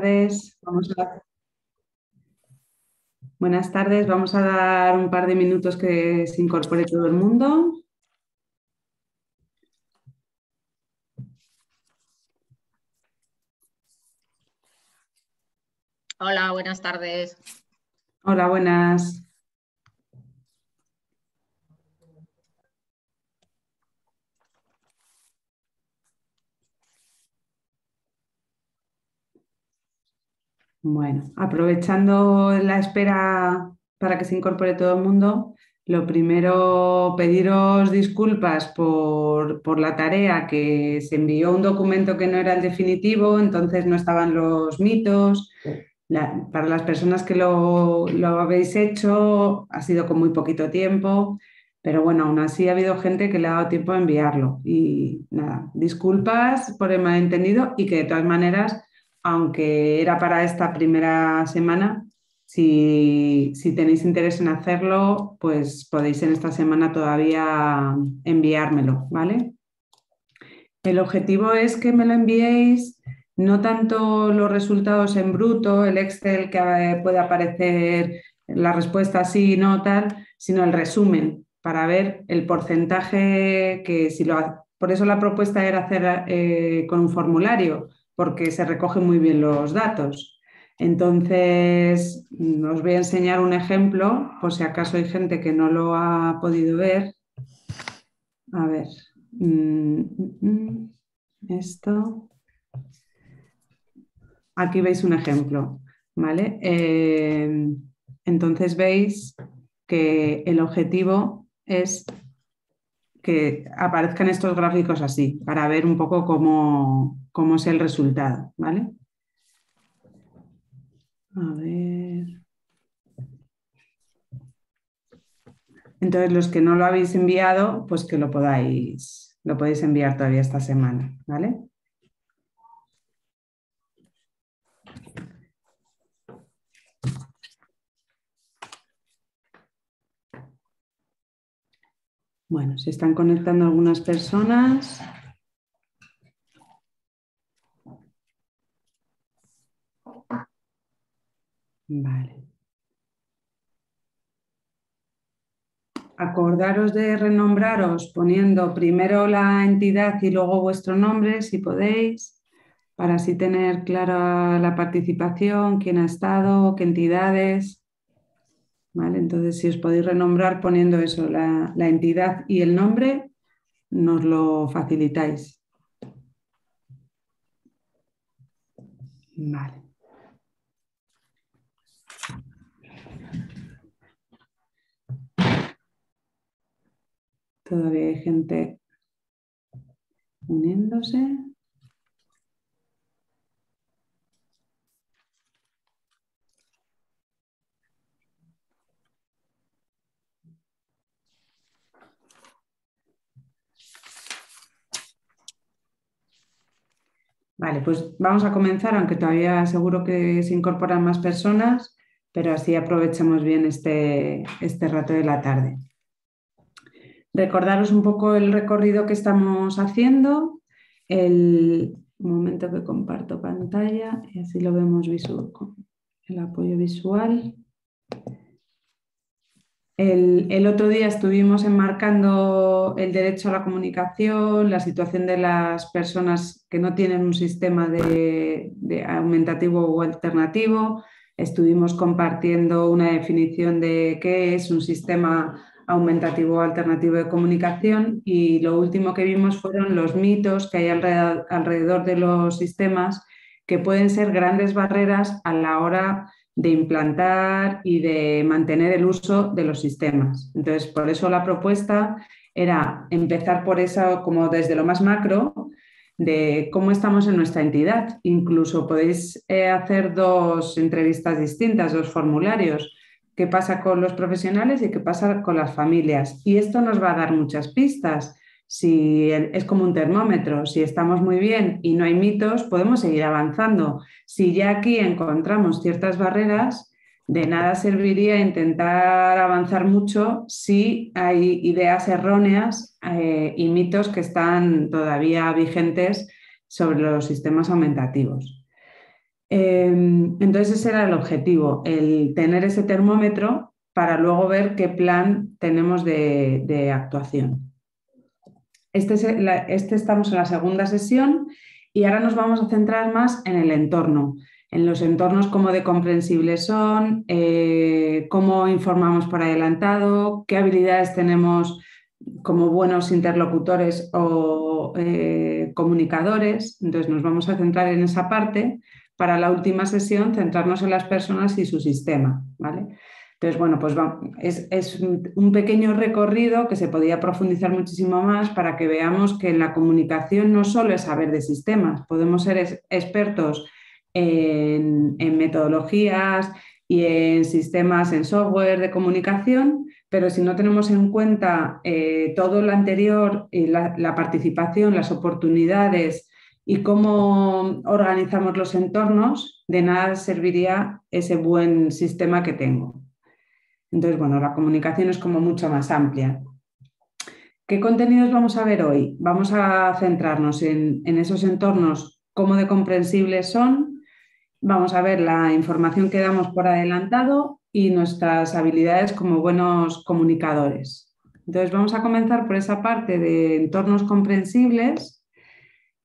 tardes. Buenas tardes. Vamos a dar un par de minutos que se incorpore todo el mundo. Hola, buenas tardes. Hola, buenas. Bueno, aprovechando la espera para que se incorpore todo el mundo, lo primero, pediros disculpas por la tarea, que se envió un documento que no era el definitivo, entonces no estaban los mitos. Para las personas que lo habéis hecho, ha sido con muy poquito tiempo, pero bueno, aún así ha habido gente que le ha dado tiempo a enviarlo. Y nada, disculpas por el malentendido y que de todas maneras, aunque era para esta primera semana, si tenéis interés en hacerlo, pues podéis en esta semana todavía enviármelo, ¿vale? El objetivo es que me lo enviéis, no tanto los resultados en bruto, el Excel que puede aparecer la respuesta sí, no, tal, sino el resumen para ver el porcentaje que si por eso la propuesta era hacer con un formulario, porque se recogen muy bien los datos. Entonces, os voy a enseñar un ejemplo, por si acaso hay gente que no lo ha podido ver. A ver. Esto. Aquí veis un ejemplo, ¿vale? Entonces veis que el objetivo es que aparezcan estos gráficos así, para ver un poco cómo es el resultado, ¿vale? A ver. Entonces, los que no lo habéis enviado, pues que lo podéis enviar todavía esta semana, ¿vale? Bueno, se están conectando algunas personas. Vale. Acordaros de renombraros poniendo primero la entidad y luego vuestro nombre, si podéis, para así tener clara la participación, quién ha estado, qué entidades. ¿Vale? Entonces, si os podéis renombrar poniendo eso, la entidad y el nombre, nos lo facilitáis. Vale. Todavía hay gente uniéndose. Vale, pues vamos a comenzar, aunque todavía seguro que se incorporan más personas, pero así aprovechamos bien este rato de la tarde. Recordaros un poco el recorrido que estamos haciendo. Un momento que comparto pantalla y así lo vemos con el apoyo visual. El otro día estuvimos enmarcando el derecho a la comunicación, la situación de las personas que no tienen un sistema de aumentativo o alternativo. Estuvimos compartiendo una definición de qué es un sistema aumentativo o alternativo de comunicación y lo último que vimos fueron los mitos que hay alrededor de los sistemas que pueden ser grandes barreras a la hora de implantar y de mantener el uso de los sistemas. Entonces, por eso la propuesta era empezar por eso como desde lo más macro de cómo estamos en nuestra entidad. Incluso podéis hacer dos entrevistas distintas, dos formularios. ¿Qué pasa con los profesionales y qué pasa con las familias? Y esto nos va a dar muchas pistas. Si es como un termómetro, si estamos muy bien y no hay mitos, podemos seguir avanzando. Si ya aquí encontramos ciertas barreras, de nada serviría intentar avanzar mucho si hay ideas erróneas y mitos que están todavía vigentes sobre los sistemas aumentativos. Entonces ese era el objetivo, el tener ese termómetro para luego ver qué plan tenemos de actuación. Estamos en la segunda sesión y ahora nos vamos a centrar más en el entorno, en los entornos, cómo de comprensibles son, cómo informamos por adelantado, qué habilidades tenemos como buenos interlocutores o comunicadores. Entonces nos vamos a centrar en esa parte para la última sesión centrarnos en las personas y su sistema, ¿vale? Entonces, bueno, pues es un pequeño recorrido que se podía profundizar muchísimo más para que veamos que la comunicación no solo es saber de sistemas, podemos ser expertos en metodologías y en sistemas, en software de comunicación, pero si no tenemos en cuenta todo lo anterior, y la participación, las oportunidades y cómo organizamos los entornos, de nada serviría ese buen sistema que tengo. Entonces, bueno, la comunicación es como mucho más amplia. ¿Qué contenidos vamos a ver hoy? Vamos a centrarnos en esos entornos, cómo de comprensibles son. Vamos a ver la información que damos por adelantado y nuestras habilidades como buenos comunicadores. Entonces, vamos a comenzar por esa parte de entornos comprensibles.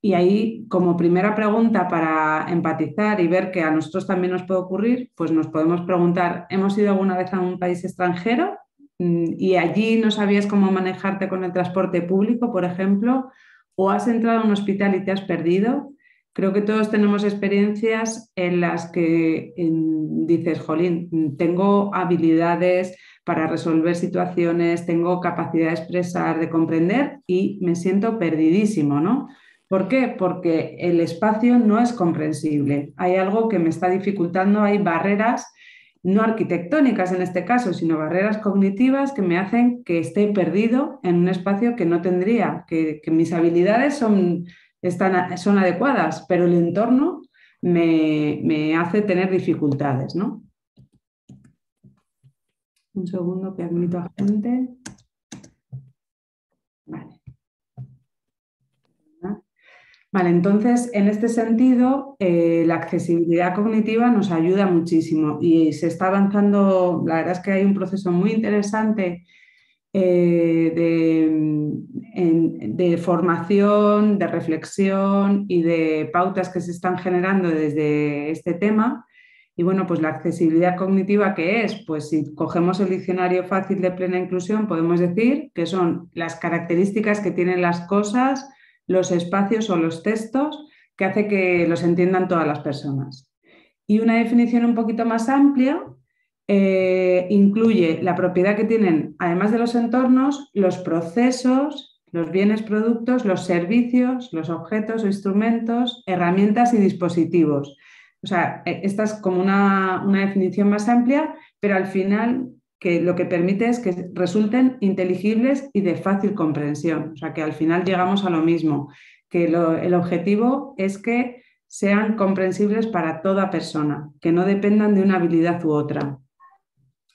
Y ahí, como primera pregunta para empatizar y ver que a nosotros también nos puede ocurrir, pues nos podemos preguntar, ¿hemos ido alguna vez a un país extranjero y allí no sabías cómo manejarte con el transporte público, por ejemplo? ¿O has entrado a un hospital y te has perdido? Creo que todos tenemos experiencias en las que dices, jolín, tengo habilidades para resolver situaciones, tengo capacidad de expresar, de comprender y me siento perdidísimo, ¿no? ¿Por qué? Porque el espacio no es comprensible. Hay algo que me está dificultando, hay barreras no arquitectónicas en este caso, sino barreras cognitivas que me hacen que esté perdido en un espacio que no tendría, que mis habilidades son adecuadas, pero el entorno me hace tener dificultades, ¿no? Un segundo que admito a gente. Vale. Vale, entonces, en este sentido, la accesibilidad cognitiva nos ayuda muchísimo y se está avanzando, la verdad es que hay un proceso muy interesante de formación, de reflexión y de pautas que se están generando desde este tema. Y bueno, pues la accesibilidad cognitiva, ¿qué es? Pues si cogemos el diccionario fácil de plena inclusión, podemos decir que son las características que tienen las cosas, los espacios o los textos que hace que los entiendan todas las personas. Y una definición un poquito más amplia incluye la propiedad que tienen, además de los entornos, los procesos, los bienes, productos, los servicios, los objetos o instrumentos, herramientas y dispositivos. O sea, esta es como una definición más amplia, pero al final que lo que permite es que resulten inteligibles y de fácil comprensión. O sea, que al final llegamos a lo mismo, que el objetivo es que sean comprensibles para toda persona, que no dependan de una habilidad u otra.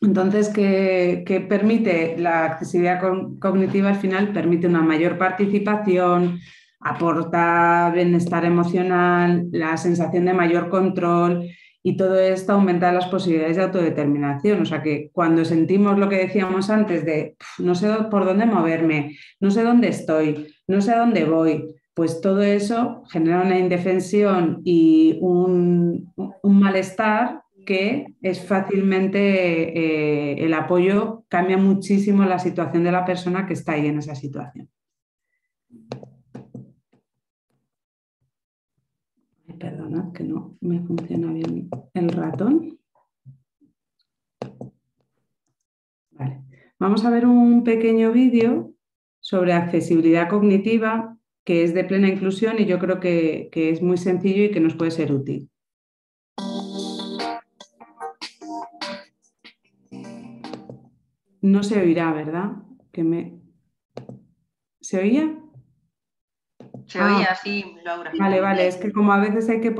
Entonces, ¿qué permite la accesibilidad cognitiva? Al final permite una mayor participación, aporta bienestar emocional, la sensación de mayor control y todo esto aumenta las posibilidades de autodeterminación. O sea que cuando sentimos lo que decíamos antes de no sé por dónde moverme, no sé dónde estoy, no sé a dónde voy, pues todo eso genera una indefensión y un malestar que es fácilmente el apoyo cambia muchísimo la situación de la persona que está ahí en esa situación. Ay, perdonad que no me funciona bien el ratón. Vale. Vamos a ver un pequeño vídeo sobre accesibilidad cognitiva que es de plena inclusión y yo creo que es muy sencillo y que nos puede ser útil. No se oirá, ¿verdad? ¿Se oía? Se oía así, Laura. Vale, es que como a veces hay que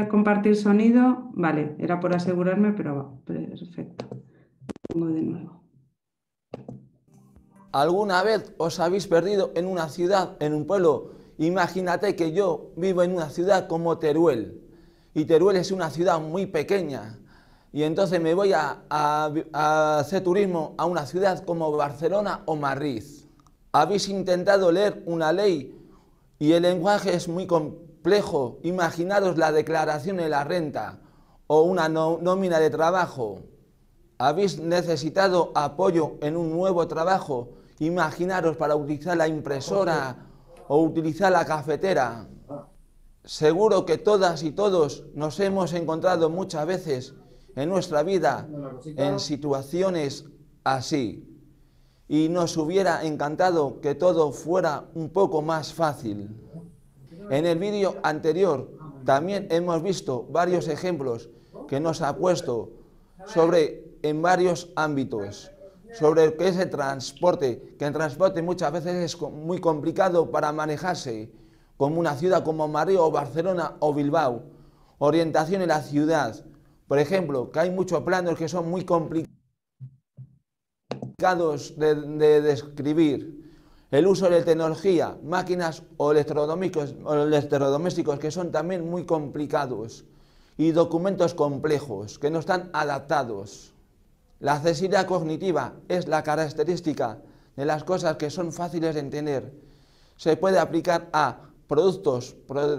compartir sonido, vale, era por asegurarme, pero va, perfecto. Pongo de nuevo. ¿Alguna vez os habéis perdido en una ciudad, en un pueblo? Imagínate que yo vivo en una ciudad como Teruel y Teruel es una ciudad muy pequeña. Y entonces me voy a hacer turismo a una ciudad como Barcelona o Madrid. Habéis intentado leer una ley y el lenguaje es muy complejo. Imaginaros la declaración de la renta o una nómina de trabajo. Habéis necesitado apoyo en un nuevo trabajo. Imaginaros para utilizar la impresora o utilizar la cafetera. Seguro que todas y todos nos hemos encontrado muchas veces en nuestra vida en situaciones así. Y nos hubiera encantado que todo fuera un poco más fácil. En el vídeo anterior también hemos visto varios ejemplos que nos ha puesto en varios ámbitos, sobre lo que es el transporte, que el transporte muchas veces es muy complicado para manejarse, como una ciudad como Madrid o Barcelona o Bilbao. Orientación en la ciudad, por ejemplo, que hay muchos planos que son muy complicados de describir. El uso de tecnología, máquinas o electrodomésticos que son también muy complicados. Y documentos complejos que no están adaptados. La accesibilidad cognitiva es la característica de las cosas que son fáciles de entender. Se puede aplicar a productos,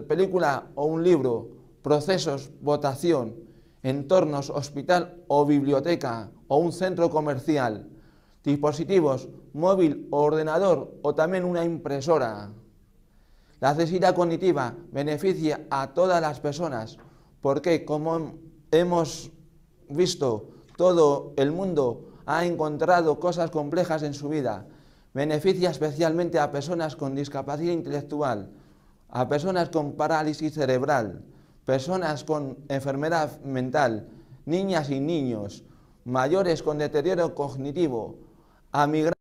película o un libro, procesos, votación, entornos, hospital o biblioteca o un centro comercial, dispositivos, móvil o ordenador o también una impresora. La accesibilidad cognitiva beneficia a todas las personas porque, como hemos visto, todo el mundo ha encontrado cosas complejas en su vida. Beneficia especialmente a personas con discapacidad intelectual, a personas con parálisis cerebral, personas con enfermedad mental, niñas y niños, mayores con deterioro cognitivo, a migrantes,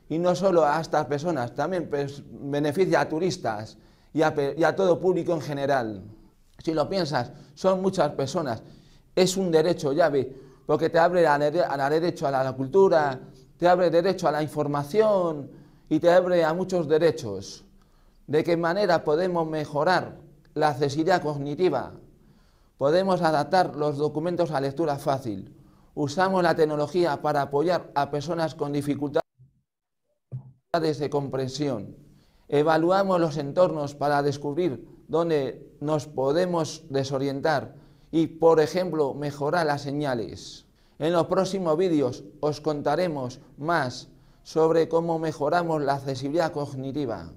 y no solo a estas personas, también beneficia a turistas y a todo público en general. Si lo piensas, son muchas personas. Es un derecho llave, porque te abre derecho a la cultura, te abre derecho a la información y te abre a muchos derechos. ¿De qué manera podemos mejorar la accesibilidad cognitiva? Podemos adaptar los documentos a lectura fácil. Usamos la tecnología para apoyar a personas con dificultades de comprensión. Evaluamos los entornos para descubrir dónde nos podemos desorientar y, por ejemplo, mejorar las señales. En los próximos vídeos os contaremos más sobre cómo mejoramos la accesibilidad cognitiva.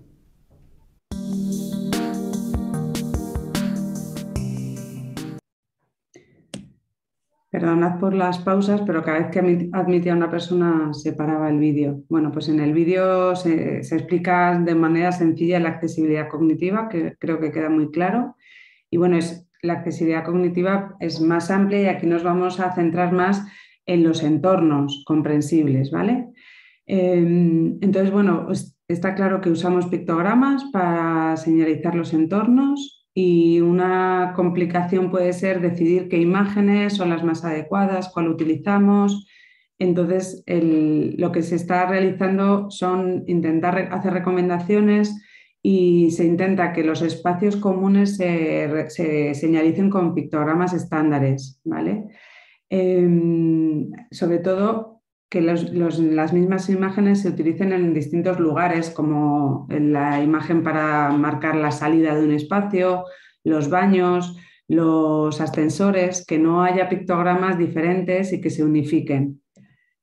Perdonad por las pausas, pero cada vez que admitía a una persona se paraba el vídeo. Bueno, pues en el vídeo se explica de manera sencilla la accesibilidad cognitiva, que creo que queda muy claro. Y bueno, la accesibilidad cognitiva es más amplia y aquí nos vamos a centrar más en los entornos comprensibles, ¿vale? Entonces, bueno, pues está claro que usamos pictogramas para señalizar los entornos. Y una complicación puede ser decidir qué imágenes son las más adecuadas, cuál utilizamos. Entonces, lo que se está realizando son intentar hacer recomendaciones y se intenta que los espacios comunes se señalicen con pictogramas estándares, ¿vale? Sobre todo que las mismas imágenes se utilicen en distintos lugares, como la imagen para marcar la salida de un espacio, los baños, los ascensores, que no haya pictogramas diferentes y que se unifiquen.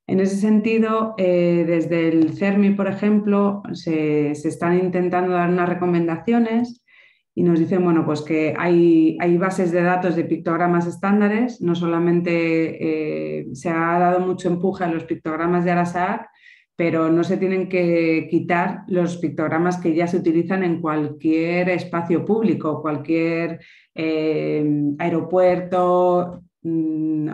En ese sentido, desde el CERMI, por ejemplo, se están intentando dar unas recomendaciones y nos dicen, bueno, pues que hay bases de datos de pictogramas estándares, no solamente se ha dado mucho empuje a los pictogramas de Arasaak, pero no se tienen que quitar los pictogramas que ya se utilizan en cualquier espacio público, cualquier aeropuerto,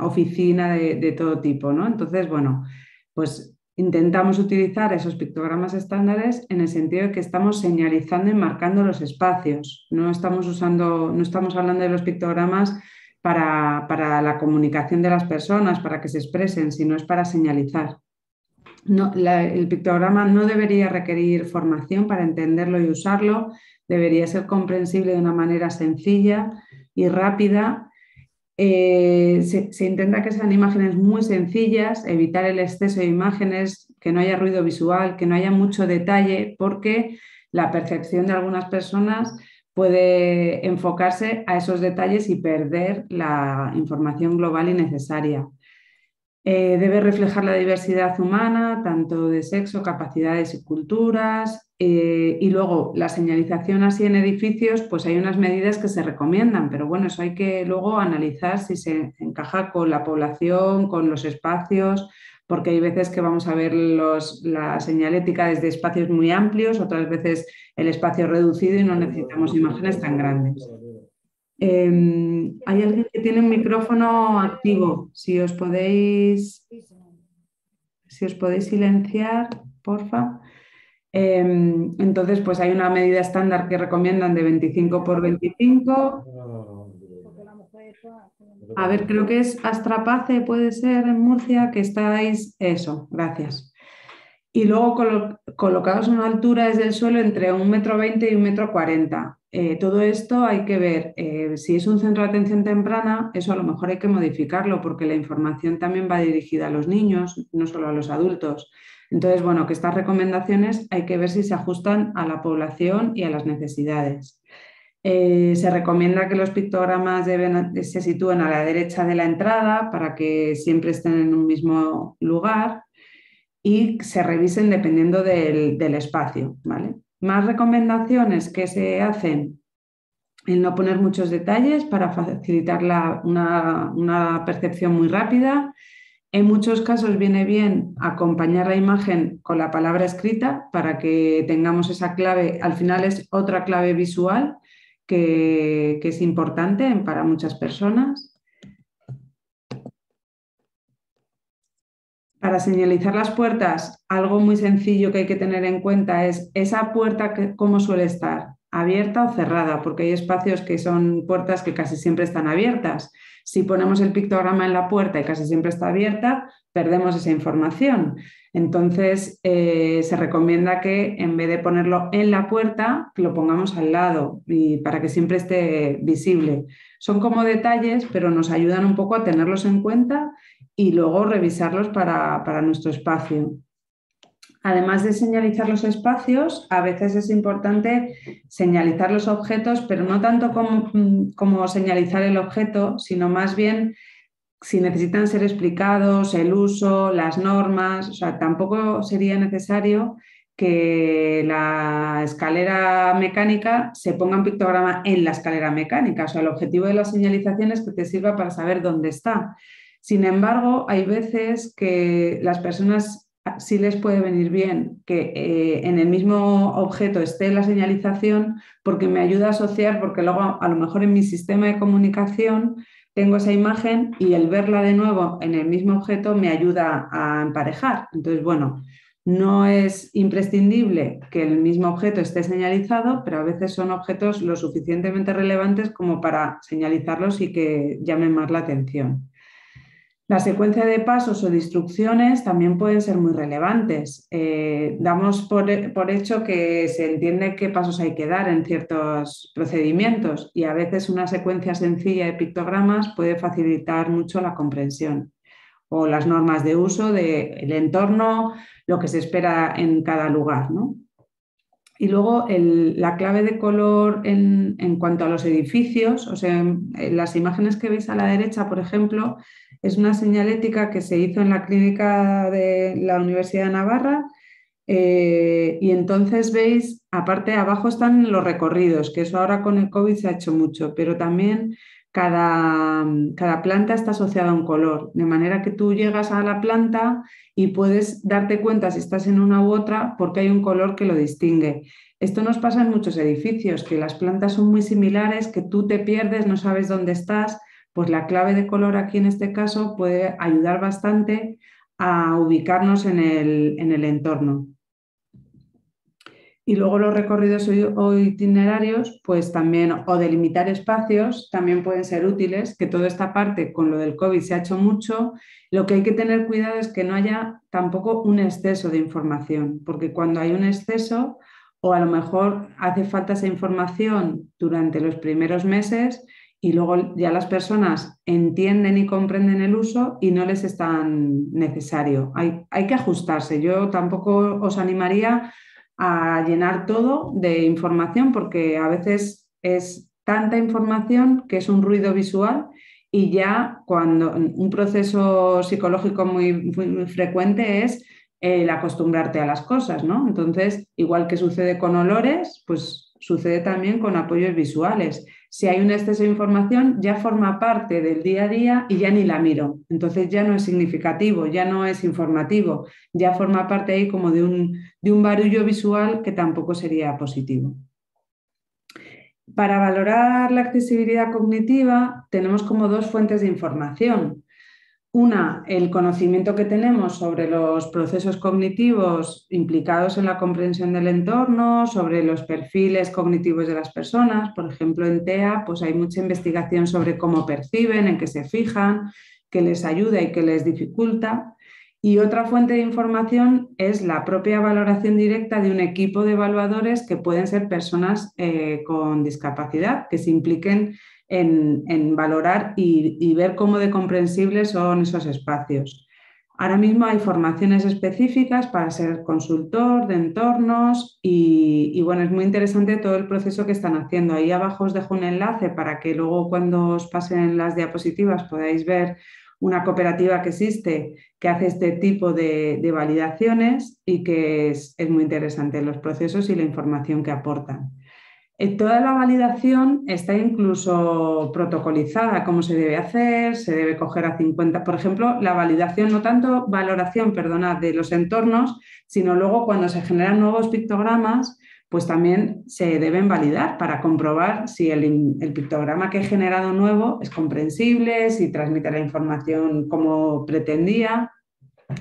oficina de todo tipo, ¿no? Entonces, bueno, pues intentamos utilizar esos pictogramas estándares en el sentido de que estamos señalizando y marcando los espacios. No estamos hablando de los pictogramas para la comunicación de las personas, para que se expresen, sino es para señalizar. No, el pictograma no debería requerir formación para entenderlo y usarlo. debería ser comprensible de una manera sencilla y rápida. Se intenta que sean imágenes muy sencillas, evitar el exceso de imágenes, que no haya ruido visual, que no haya mucho detalle, porque la percepción de algunas personas puede enfocarse a esos detalles y perder la información global y necesaria. Debe reflejar la diversidad humana, tanto de sexo, capacidades y culturas. Y luego la señalización así en edificios, pues hay unas medidas que se recomiendan, pero bueno, eso hay que luego analizar si se encaja con la población, con los espacios, porque hay veces que vamos a ver la señalética desde espacios muy amplios, otras veces el espacio reducido y no necesitamos imágenes tan grandes. Hay alguien que tiene un micrófono activo. Si os podéis silenciar, porfa. Entonces, pues hay una medida estándar que recomiendan de 25 por 25. A ver, creo que es Astrapace, puede ser en Murcia, que estáis. Eso, gracias. Y luego colocados a una altura desde el suelo entre 1,20 m y 1,40 m. Todo esto hay que ver, si es un centro de atención temprana, eso a lo mejor hay que modificarlo porque la información también va dirigida a los niños, no solo a los adultos. Entonces, bueno, que estas recomendaciones hay que ver si se ajustan a la población y a las necesidades. Se recomienda que los pictogramas se sitúen a la derecha de la entrada para que siempre estén en un mismo lugar y se revisen dependiendo del espacio, ¿vale? Más recomendaciones que se hacen: el no poner muchos detalles para facilitar una percepción muy rápida. En muchos casos viene bien acompañar la imagen con la palabra escrita para que tengamos esa clave. Al final es otra clave visual que es importante para muchas personas. Para señalizar las puertas, algo muy sencillo que hay que tener en cuenta es esa puerta, cómo suele estar, abierta o cerrada, porque hay espacios que son puertas que casi siempre están abiertas. Si ponemos el pictograma en la puerta y casi siempre está abierta, perdemos esa información. Entonces, se recomienda que en vez de ponerlo en la puerta, que lo pongamos al lado y para que siempre esté visible. Son como detalles, pero nos ayudan un poco a tenerlos en cuenta y luego revisarlos para nuestro espacio. Además de señalizar los espacios, a veces es importante señalizar los objetos, pero no tanto como señalizar el objeto, sino más bien si necesitan ser explicados, el uso, las normas. O sea, tampoco sería necesario que la escalera mecánica se ponga un pictograma en la escalera mecánica. O sea, el objetivo de la señalización es que te sirva para saber dónde está. Sin embargo, hay veces que las personas sí les puede venir bien que en el mismo objeto esté la señalización, porque me ayuda a asociar, porque luego a lo mejor en mi sistema de comunicación tengo esa imagen y el verla de nuevo en el mismo objeto me ayuda a emparejar. Entonces, bueno, no es imprescindible que el mismo objeto esté señalizado, pero a veces son objetos lo suficientemente relevantes como para señalizarlos y que llamen más la atención. La secuencia de pasos o de instrucciones también pueden ser muy relevantes. Damos por hecho que se entiende qué pasos hay que dar en ciertos procedimientos y a veces una secuencia sencilla de pictogramas puede facilitar mucho la comprensión o las normas de uso del entorno, lo que se espera en cada lugar, ¿no? Y luego la clave de color en cuanto a los edificios, o sea, en las imágenes que veis a la derecha, por ejemplo, es una señalética que se hizo en la clínica de la Universidad de Navarra. Y entonces veis, aparte abajo están los recorridos, que eso ahora con el COVID se ha hecho mucho, pero también cada planta está asociada a un color, de manera que tú llegas a la planta y puedes darte cuenta si estás en una u otra porque hay un color que lo distingue. Esto nos pasa en muchos edificios, que las plantas son muy similares, que tú te pierdes, no sabes dónde estás. Pues la clave de color aquí en este caso puede ayudar bastante a ubicarnos en el entorno. Y luego los recorridos o itinerarios, pues también, o delimitar espacios, también pueden ser útiles, que toda esta parte con lo del COVID se ha hecho mucho. Lo que hay que tener cuidado es que no haya tampoco un exceso de información, porque cuando hay un exceso o a lo mejor hace falta esa información durante los primeros meses y luego ya las personas entienden y comprenden el uso y no les es tan necesario. Hay que ajustarse. Yo tampoco os animaría a llenar todo de información porque a veces es tanta información que es un ruido visual y ya cuando un proceso psicológico muy frecuente es el acostumbrarte a las cosas, ¿no? Entonces, igual que sucede con olores, pues sucede también con apoyos visuales. Si hay un exceso de información, ya forma parte del día a día y ya ni la miro. Entonces ya no es significativo, ya no es informativo, ya forma parte ahí como de un barullo visual que tampoco sería positivo. Para valorar la accesibilidad cognitiva tenemos como dos fuentes de información. Una, el conocimiento que tenemos sobre los procesos cognitivos implicados en la comprensión del entorno, sobre los perfiles cognitivos de las personas. Por ejemplo, en TEA pues hay mucha investigación sobre cómo perciben, en qué se fijan, qué les ayuda y qué les dificulta. Y otra fuente de información es la propia valoración directa de un equipo de evaluadores que pueden ser personas con discapacidad, que se impliquen en valorar y ver cómo de comprensibles son esos espacios. Ahora mismo hay formaciones específicas para ser consultor de entornos y bueno, es muy interesante todo el proceso que están haciendo. Ahí abajo os dejo un enlace para que luego cuando os pasen las diapositivas podáis ver una cooperativa que existe que hace este tipo de validaciones y que es muy interesante los procesos y la información que aportan. Toda la validación está incluso protocolizada, cómo se debe hacer, se debe coger a 50, por ejemplo, la validación, no tanto valoración, perdonad, de los entornos, sino luego cuando se generan nuevos pictogramas, pues también se deben validar para comprobar si el pictograma que he generado nuevo es comprensible, si transmite la información como pretendía.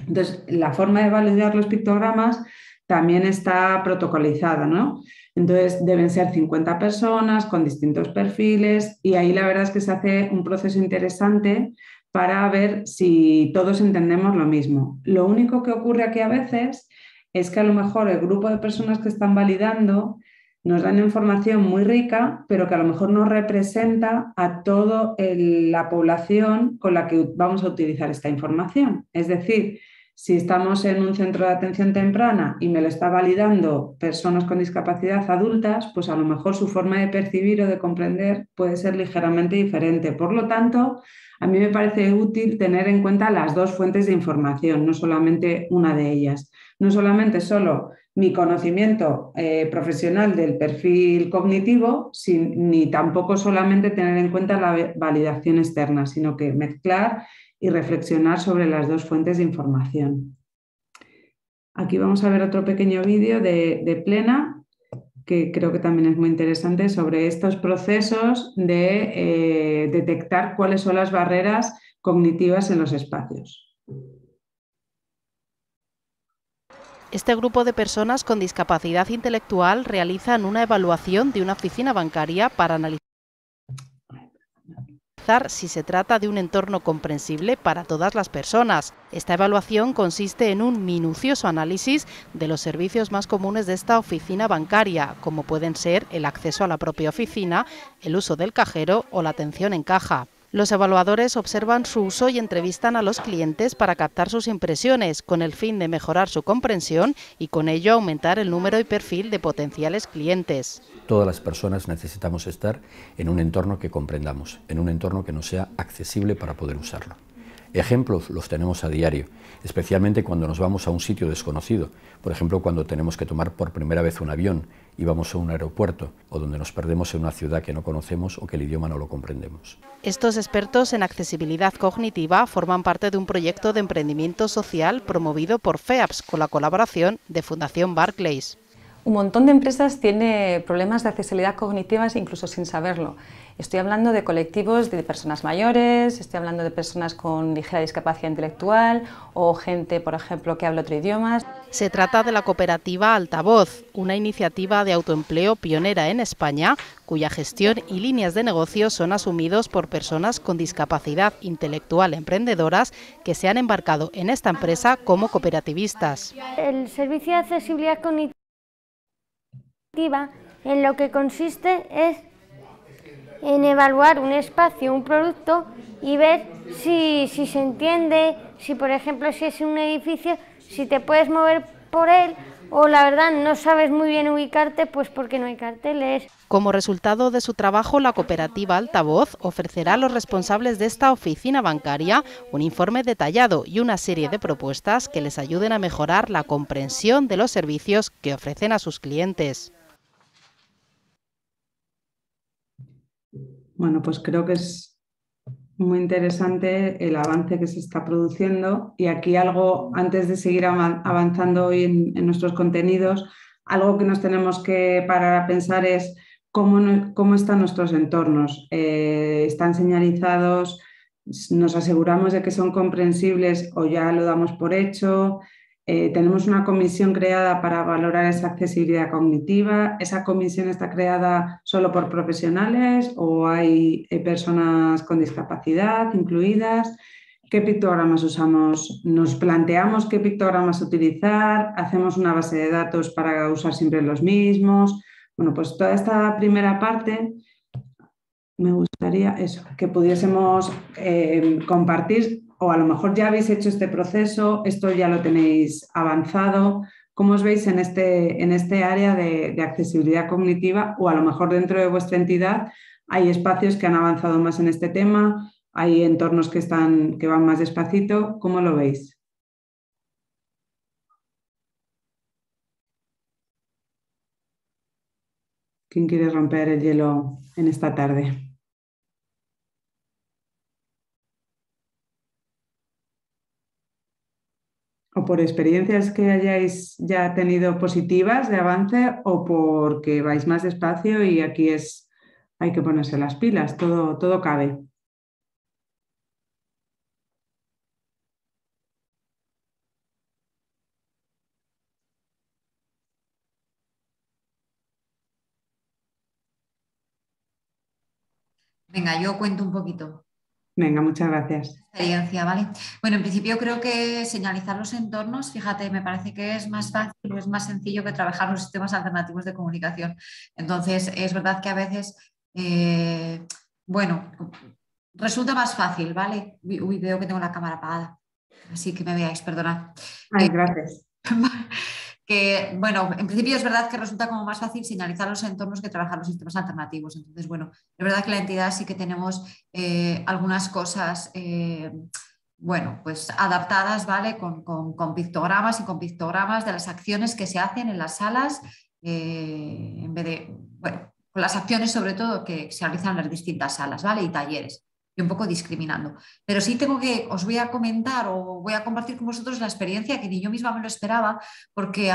Entonces, la forma de validar los pictogramas también está protocolizada, ¿no? Entonces, deben ser 50 personas con distintos perfiles y ahí la verdad es que se hace un proceso interesante para ver si todos entendemos lo mismo. Lo único que ocurre aquí a veces es que a lo mejor el grupo de personas que están validando nos dan información muy rica, pero que a lo mejor no representa a toda la población con la que vamos a utilizar esta información. Es decir, si estamos en un centro de atención temprana y me lo está validando personas con discapacidad adultas, pues a lo mejor su forma de percibir o de comprender puede ser ligeramente diferente. Por lo tanto, a mí me parece útil tener en cuenta las dos fuentes de información, no solamente una de ellas. No solamente solo mi conocimiento profesional del perfil cognitivo, ni tampoco solamente tener en cuenta la validación externa, sino que mezclar y reflexionar sobre las dos fuentes de información. Aquí vamos a ver otro pequeño vídeo de Plena, que creo que también es muy interesante, sobre estos procesos de detectar cuáles son las barreras cognitivas en los espacios. Este grupo de personas con discapacidad intelectual realizan una evaluación de una oficina bancaria para analizar si se trata de un entorno comprensible para todas las personas. Esta evaluación consiste en un minucioso análisis de los servicios más comunes de esta oficina bancaria, como pueden ser el acceso a la propia oficina, el uso del cajero o la atención en caja. Los evaluadores observan su uso y entrevistan a los clientes para captar sus impresiones, con el fin de mejorar su comprensión y con ello aumentar el número y perfil de potenciales clientes. Todas las personas necesitamos estar en un entorno que comprendamos, en un entorno que nos sea accesible para poder usarlo. Ejemplos los tenemos a diario, especialmente cuando nos vamos a un sitio desconocido, por ejemplo cuando tenemos que tomar por primera vez un avión y vamos a un aeropuerto o donde nos perdemos en una ciudad que no conocemos o que el idioma no lo comprendemos. Estos expertos en accesibilidad cognitiva forman parte de un proyecto de emprendimiento social promovido por FEAPS con la colaboración de Fundación Barclays. Un montón de empresas tiene problemas de accesibilidad cognitiva incluso sin saberlo. Estoy hablando de colectivos de personas mayores, estoy hablando de personas con ligera discapacidad intelectual o gente, por ejemplo, que habla otro idioma. Se trata de la cooperativa Altavoz, una iniciativa de autoempleo pionera en España, cuya gestión y líneas de negocio son asumidos por personas con discapacidad intelectual emprendedoras que se han embarcado en esta empresa como cooperativistas. El servicio de accesibilidad cognitiva cognitiva en lo que consiste es en evaluar un espacio, un producto y ver si se entiende, si por ejemplo si es un edificio, si te puedes mover por él o la verdad no sabes muy bien ubicarte pues porque no hay carteles. Como resultado de su trabajo, la cooperativa Altavoz ofrecerá a los responsables de esta oficina bancaria un informe detallado y una serie de propuestas que les ayuden a mejorar la comprensión de los servicios que ofrecen a sus clientes. Bueno, pues creo que es muy interesante el avance que se está produciendo y aquí algo, antes de seguir avanzando hoy en nuestros contenidos, algo que nos tenemos que parar a pensar es cómo están nuestros entornos. ¿Están señalizados? ¿Nos aseguramos de que son comprensibles o ya lo damos por hecho? Tenemos una comisión creada para valorar esa accesibilidad cognitiva. ¿Esa comisión está creada solo por profesionales o hay personas con discapacidad incluidas? ¿Qué pictogramas usamos? ¿Nos planteamos qué pictogramas utilizar? ¿Hacemos una base de datos para usar siempre los mismos? Bueno, pues toda esta primera parte me gustaría eso, que pudiésemos compartir, o a lo mejor ya habéis hecho este proceso, esto ya lo tenéis avanzado. ¿Cómo os veis en este área de accesibilidad cognitiva? O a lo mejor dentro de vuestra entidad hay espacios que han avanzado más en este tema, hay entornos que van más despacito. ¿Cómo lo veis? ¿Quién quiere romper el hielo en esta tarde? O por experiencias que hayáis ya tenido positivas de avance o porque vais más despacio y aquí hay que ponerse las pilas, todo cabe. Venga, yo cuento un poquito. Venga, muchas gracias. Experiencia, ¿vale? Bueno, en principio creo que señalizar los entornos, fíjate, me parece que es más fácil o es más sencillo que trabajar los sistemas alternativos de comunicación. Entonces, es verdad que a veces, bueno, resulta más fácil, ¿vale? Uy, veo que tengo la cámara apagada, así que me veáis, perdonad. Ay, gracias. Que, bueno, en principio es verdad que resulta como más fácil señalizar los entornos que trabajar los sistemas alternativos. Entonces, bueno, es verdad que la entidad sí que tenemos algunas cosas, bueno, pues adaptadas, ¿vale? Con pictogramas y con pictogramas de las acciones que se hacen en las salas, en vez de, bueno, con las acciones sobre todo que se realizan en las distintas salas, ¿vale? Y talleres. Y un poco discriminando. Pero sí os voy a comentar o voy a compartir con vosotros la experiencia que ni yo misma me lo esperaba, porque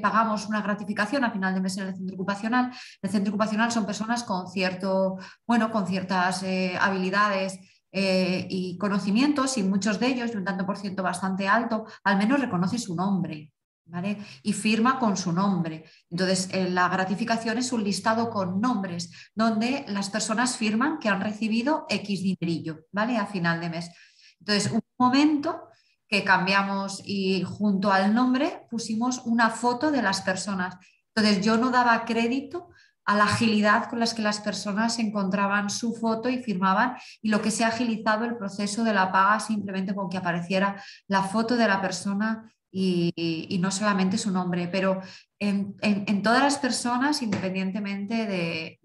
pagamos una gratificación a final de mes en el centro ocupacional. El centro ocupacional son personas con con ciertas habilidades y conocimientos, y muchos de ellos, y un tanto por ciento bastante alto, al menos reconoce su nombre. ¿Vale? Y firma con su nombre. Entonces, la gratificación es un listado con nombres donde las personas firman que han recibido X dinerillo, ¿vale? A final de mes. Entonces, un momento que cambiamos y junto al nombre pusimos una foto de las personas. Entonces, yo no daba crédito a la agilidad con las que las personas encontraban su foto y firmaban, y lo que se ha agilizado el proceso de la paga simplemente con que apareciera la foto de la persona y no solamente su nombre, pero en todas las personas, independientemente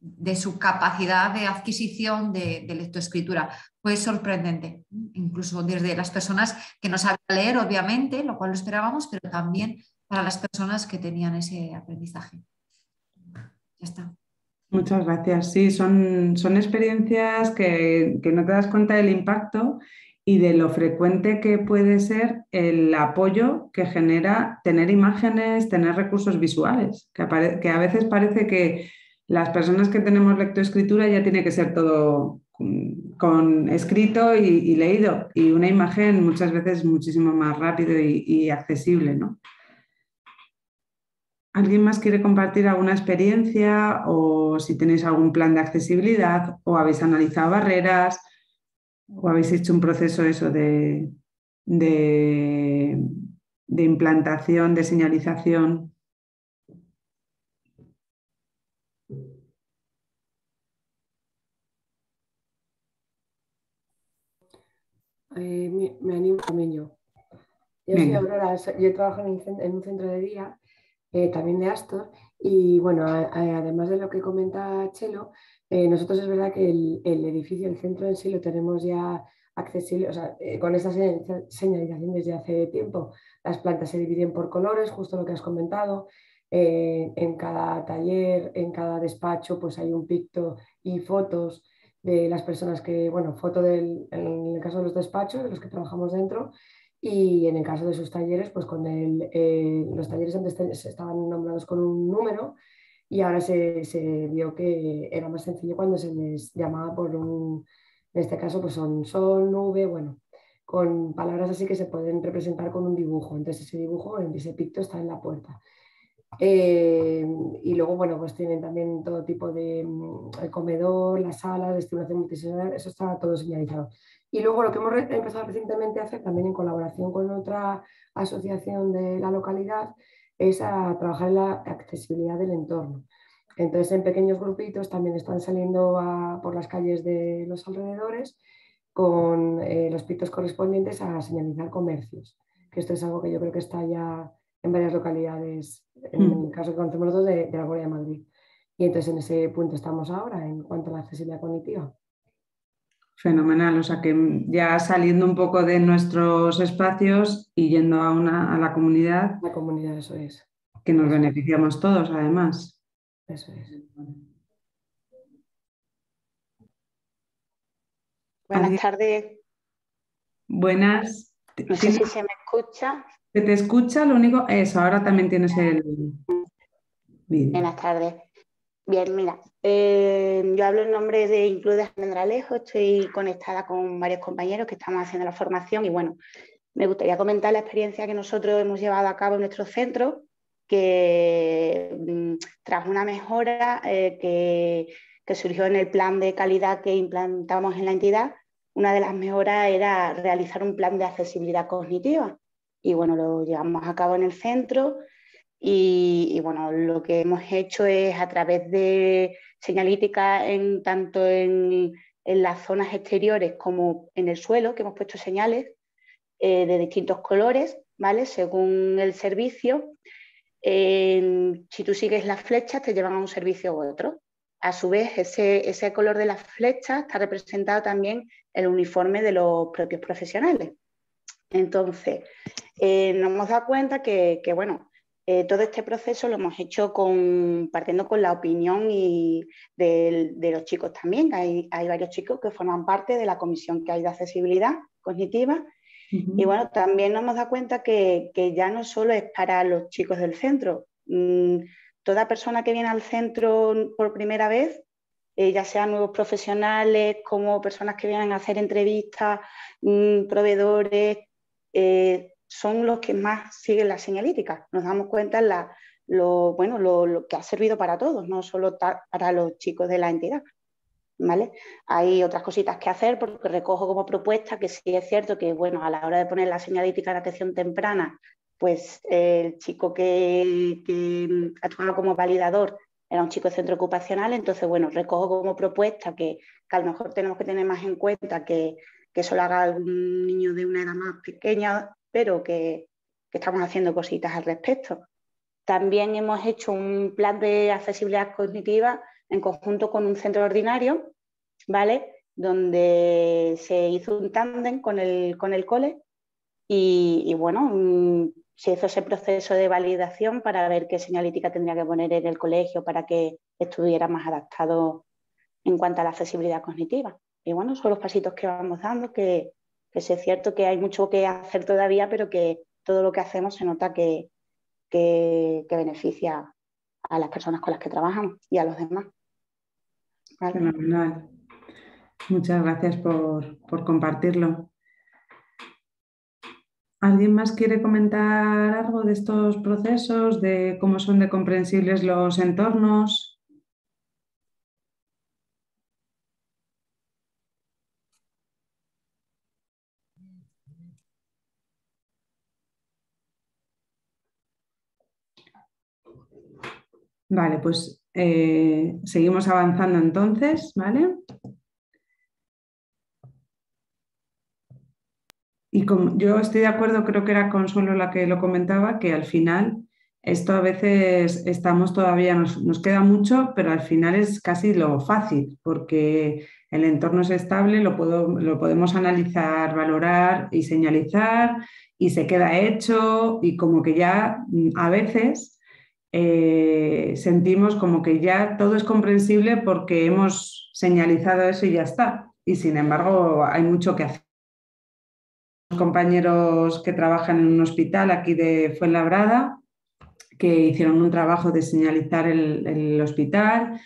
de su capacidad de adquisición de lectoescritura. Fue sorprendente, incluso desde las personas que no sabían leer, obviamente, lo cual lo esperábamos, pero también para las personas que tenían ese aprendizaje. Ya está. Muchas gracias. Sí, son experiencias que no te das cuenta del impacto y de lo frecuente que puede ser el apoyo que genera tener imágenes, tener recursos visuales, que a veces parece que las personas que tenemos lectoescritura ya tiene que ser todo con escrito y leído, y una imagen muchas veces muchísimo más rápido y accesible, ¿no? ¿Alguien más quiere compartir alguna experiencia o si tenéis algún plan de accesibilidad o habéis analizado barreras o habéis hecho un proceso eso de implantación, de señalización? me animo también yo. Yo soy Aurora, yo trabajo en un centro de día, también de Astor, y bueno, además de lo que comenta Chelo, nosotros es verdad que el edificio, el centro en sí lo tenemos ya accesible, o sea, con esta señalización desde hace tiempo. Las plantas se dividen por colores, justo lo que has comentado. En cada taller, en cada despacho, pues hay un picto y fotos de las personas que, bueno, en el caso de los despachos, de los que trabajamos dentro, y en el caso de sus talleres, pues los talleres antes estaban nombrados con un número y ahora se vio que era más sencillo cuando se les llamaba en este caso, pues son sol, nube, bueno, con palabras así que se pueden representar con un dibujo. Entonces ese dibujo, ese picto está en la puerta. Y luego, bueno, pues tienen también todo tipo de el comedor, las salas, de estimulación multisensorial, eso está todo señalizado. Y luego lo que hemos empezado recientemente a hacer, también en colaboración con otra asociación de la localidad, es a trabajar en la accesibilidad del entorno. Entonces, en pequeños grupitos también están saliendo por las calles de los alrededores con los pictos correspondientes a señalizar comercios, que esto es algo que yo creo que está ya en varias localidades, en el caso que conocemos nosotros de la Comunidad de Madrid. Y entonces en ese punto estamos ahora en cuanto a la accesibilidad cognitiva. Fenomenal, o sea que ya saliendo un poco de nuestros espacios y yendo a la comunidad. La comunidad, eso es. Que nos beneficiamos todos, además. Eso es. Buenas tardes. Buenas. No sé si se me escucha. Se te escucha, lo único es, ahora también tienes el vídeo. Buenas tardes. Bien, mira, yo hablo en nombre de Include Almendralejo, estoy conectada con varios compañeros que estamos haciendo la formación y bueno, me gustaría comentar la experiencia que nosotros hemos llevado a cabo en nuestro centro, que tras una mejora que surgió en el plan de calidad que implantamos en la entidad, una de las mejoras era realizar un plan de accesibilidad cognitiva. Y bueno, lo llevamos a cabo en el centro y bueno, lo que hemos hecho es a través de señalítica tanto en las zonas exteriores como en el suelo, que hemos puesto señales de distintos colores, ¿vale? Según el servicio. Si tú sigues las flechas te llevan a un servicio u otro. A su vez, ese color de las flechas está representado también en el uniforme de los propios profesionales. Entonces, nos hemos dado cuenta que bueno, todo este proceso lo hemos hecho partiendo con la opinión de los chicos también. Hay varios chicos que forman parte de la comisión que hay de accesibilidad cognitiva. Y bueno, también nos hemos dado cuenta que ya no solo es para los chicos del centro. Toda persona que viene al centro por primera vez, ya sean nuevos profesionales como personas que vienen a hacer entrevistas, proveedores, son los que más siguen la señalítica. Nos damos cuenta lo que ha servido para todos, no solo para los chicos de la entidad. ¿Vale? Hay otras cositas que hacer porque recojo como propuesta que sí es cierto que bueno, a la hora de poner la señalítica de atención temprana, pues el chico que actuaba como validador era un chico de centro ocupacional, entonces bueno, recojo como propuesta que a lo mejor tenemos que tener más en cuenta que eso lo haga algún niño de una edad más pequeña, pero que estamos haciendo cositas al respecto. También hemos hecho un plan de accesibilidad cognitiva en conjunto con un centro ordinario, ¿vale? Donde se hizo un tándem con el cole y bueno, se hizo ese proceso de validación para ver qué señalítica tendría que poner en el colegio para que estuviera más adaptado en cuanto a la accesibilidad cognitiva. Y bueno, son los pasitos que vamos dando, que sí es cierto que hay mucho que hacer todavía, pero que todo lo que hacemos se nota que beneficia a las personas con las que trabajamos y a los demás. ¿Vale? Fenomenal. Muchas gracias por compartirlo. ¿Alguien más quiere comentar algo de estos procesos, de cómo son de comprensibles los entornos? Vale, pues seguimos avanzando entonces, ¿vale? Y yo estoy de acuerdo, creo que era Consuelo la que lo comentaba, que al final esto a veces estamos todavía, nos queda mucho, pero al final es casi lo fácil, porque el entorno es estable, lo podemos analizar, valorar y señalizar, y se queda hecho, y como que ya a veces sentimos como que ya todo es comprensible porque hemos señalizado eso y ya está. Y sin embargo hay mucho que hacer. Compañeros que trabajan en un hospital aquí de Fuenlabrada, que hicieron un trabajo de señalizar el hospital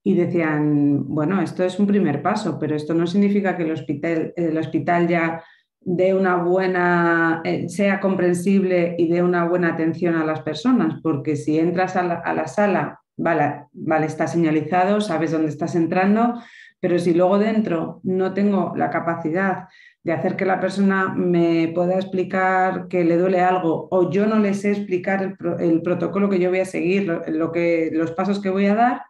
y decían, bueno, esto es un primer paso, pero esto no significa que el hospital ya dé una buena, sea comprensible y dé una buena atención a las personas, porque si entras a la sala, vale, está señalizado, sabes dónde estás entrando, pero si luego dentro no tengo la capacidad de hacer que la persona me pueda explicar que le duele algo o yo no le sé explicar el protocolo que yo voy a seguir, los pasos que voy a dar,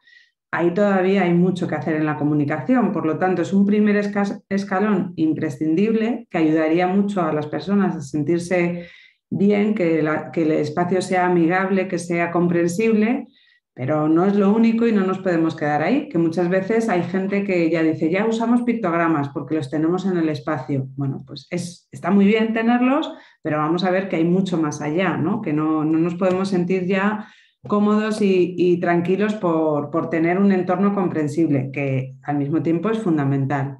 ahí todavía hay mucho que hacer en la comunicación. Por lo tanto, es un primer escalón imprescindible que ayudaría mucho a las personas a sentirse bien, que el espacio sea amigable, que sea comprensible, pero no es lo único y no nos podemos quedar ahí, que muchas veces hay gente que ya dice, ya usamos pictogramas porque los tenemos en el espacio. Bueno, pues está muy bien tenerlos, pero vamos a ver que hay mucho más allá, ¿no? Que no nos podemos sentir ya cómodos y tranquilos por tener un entorno comprensible, que al mismo tiempo es fundamental.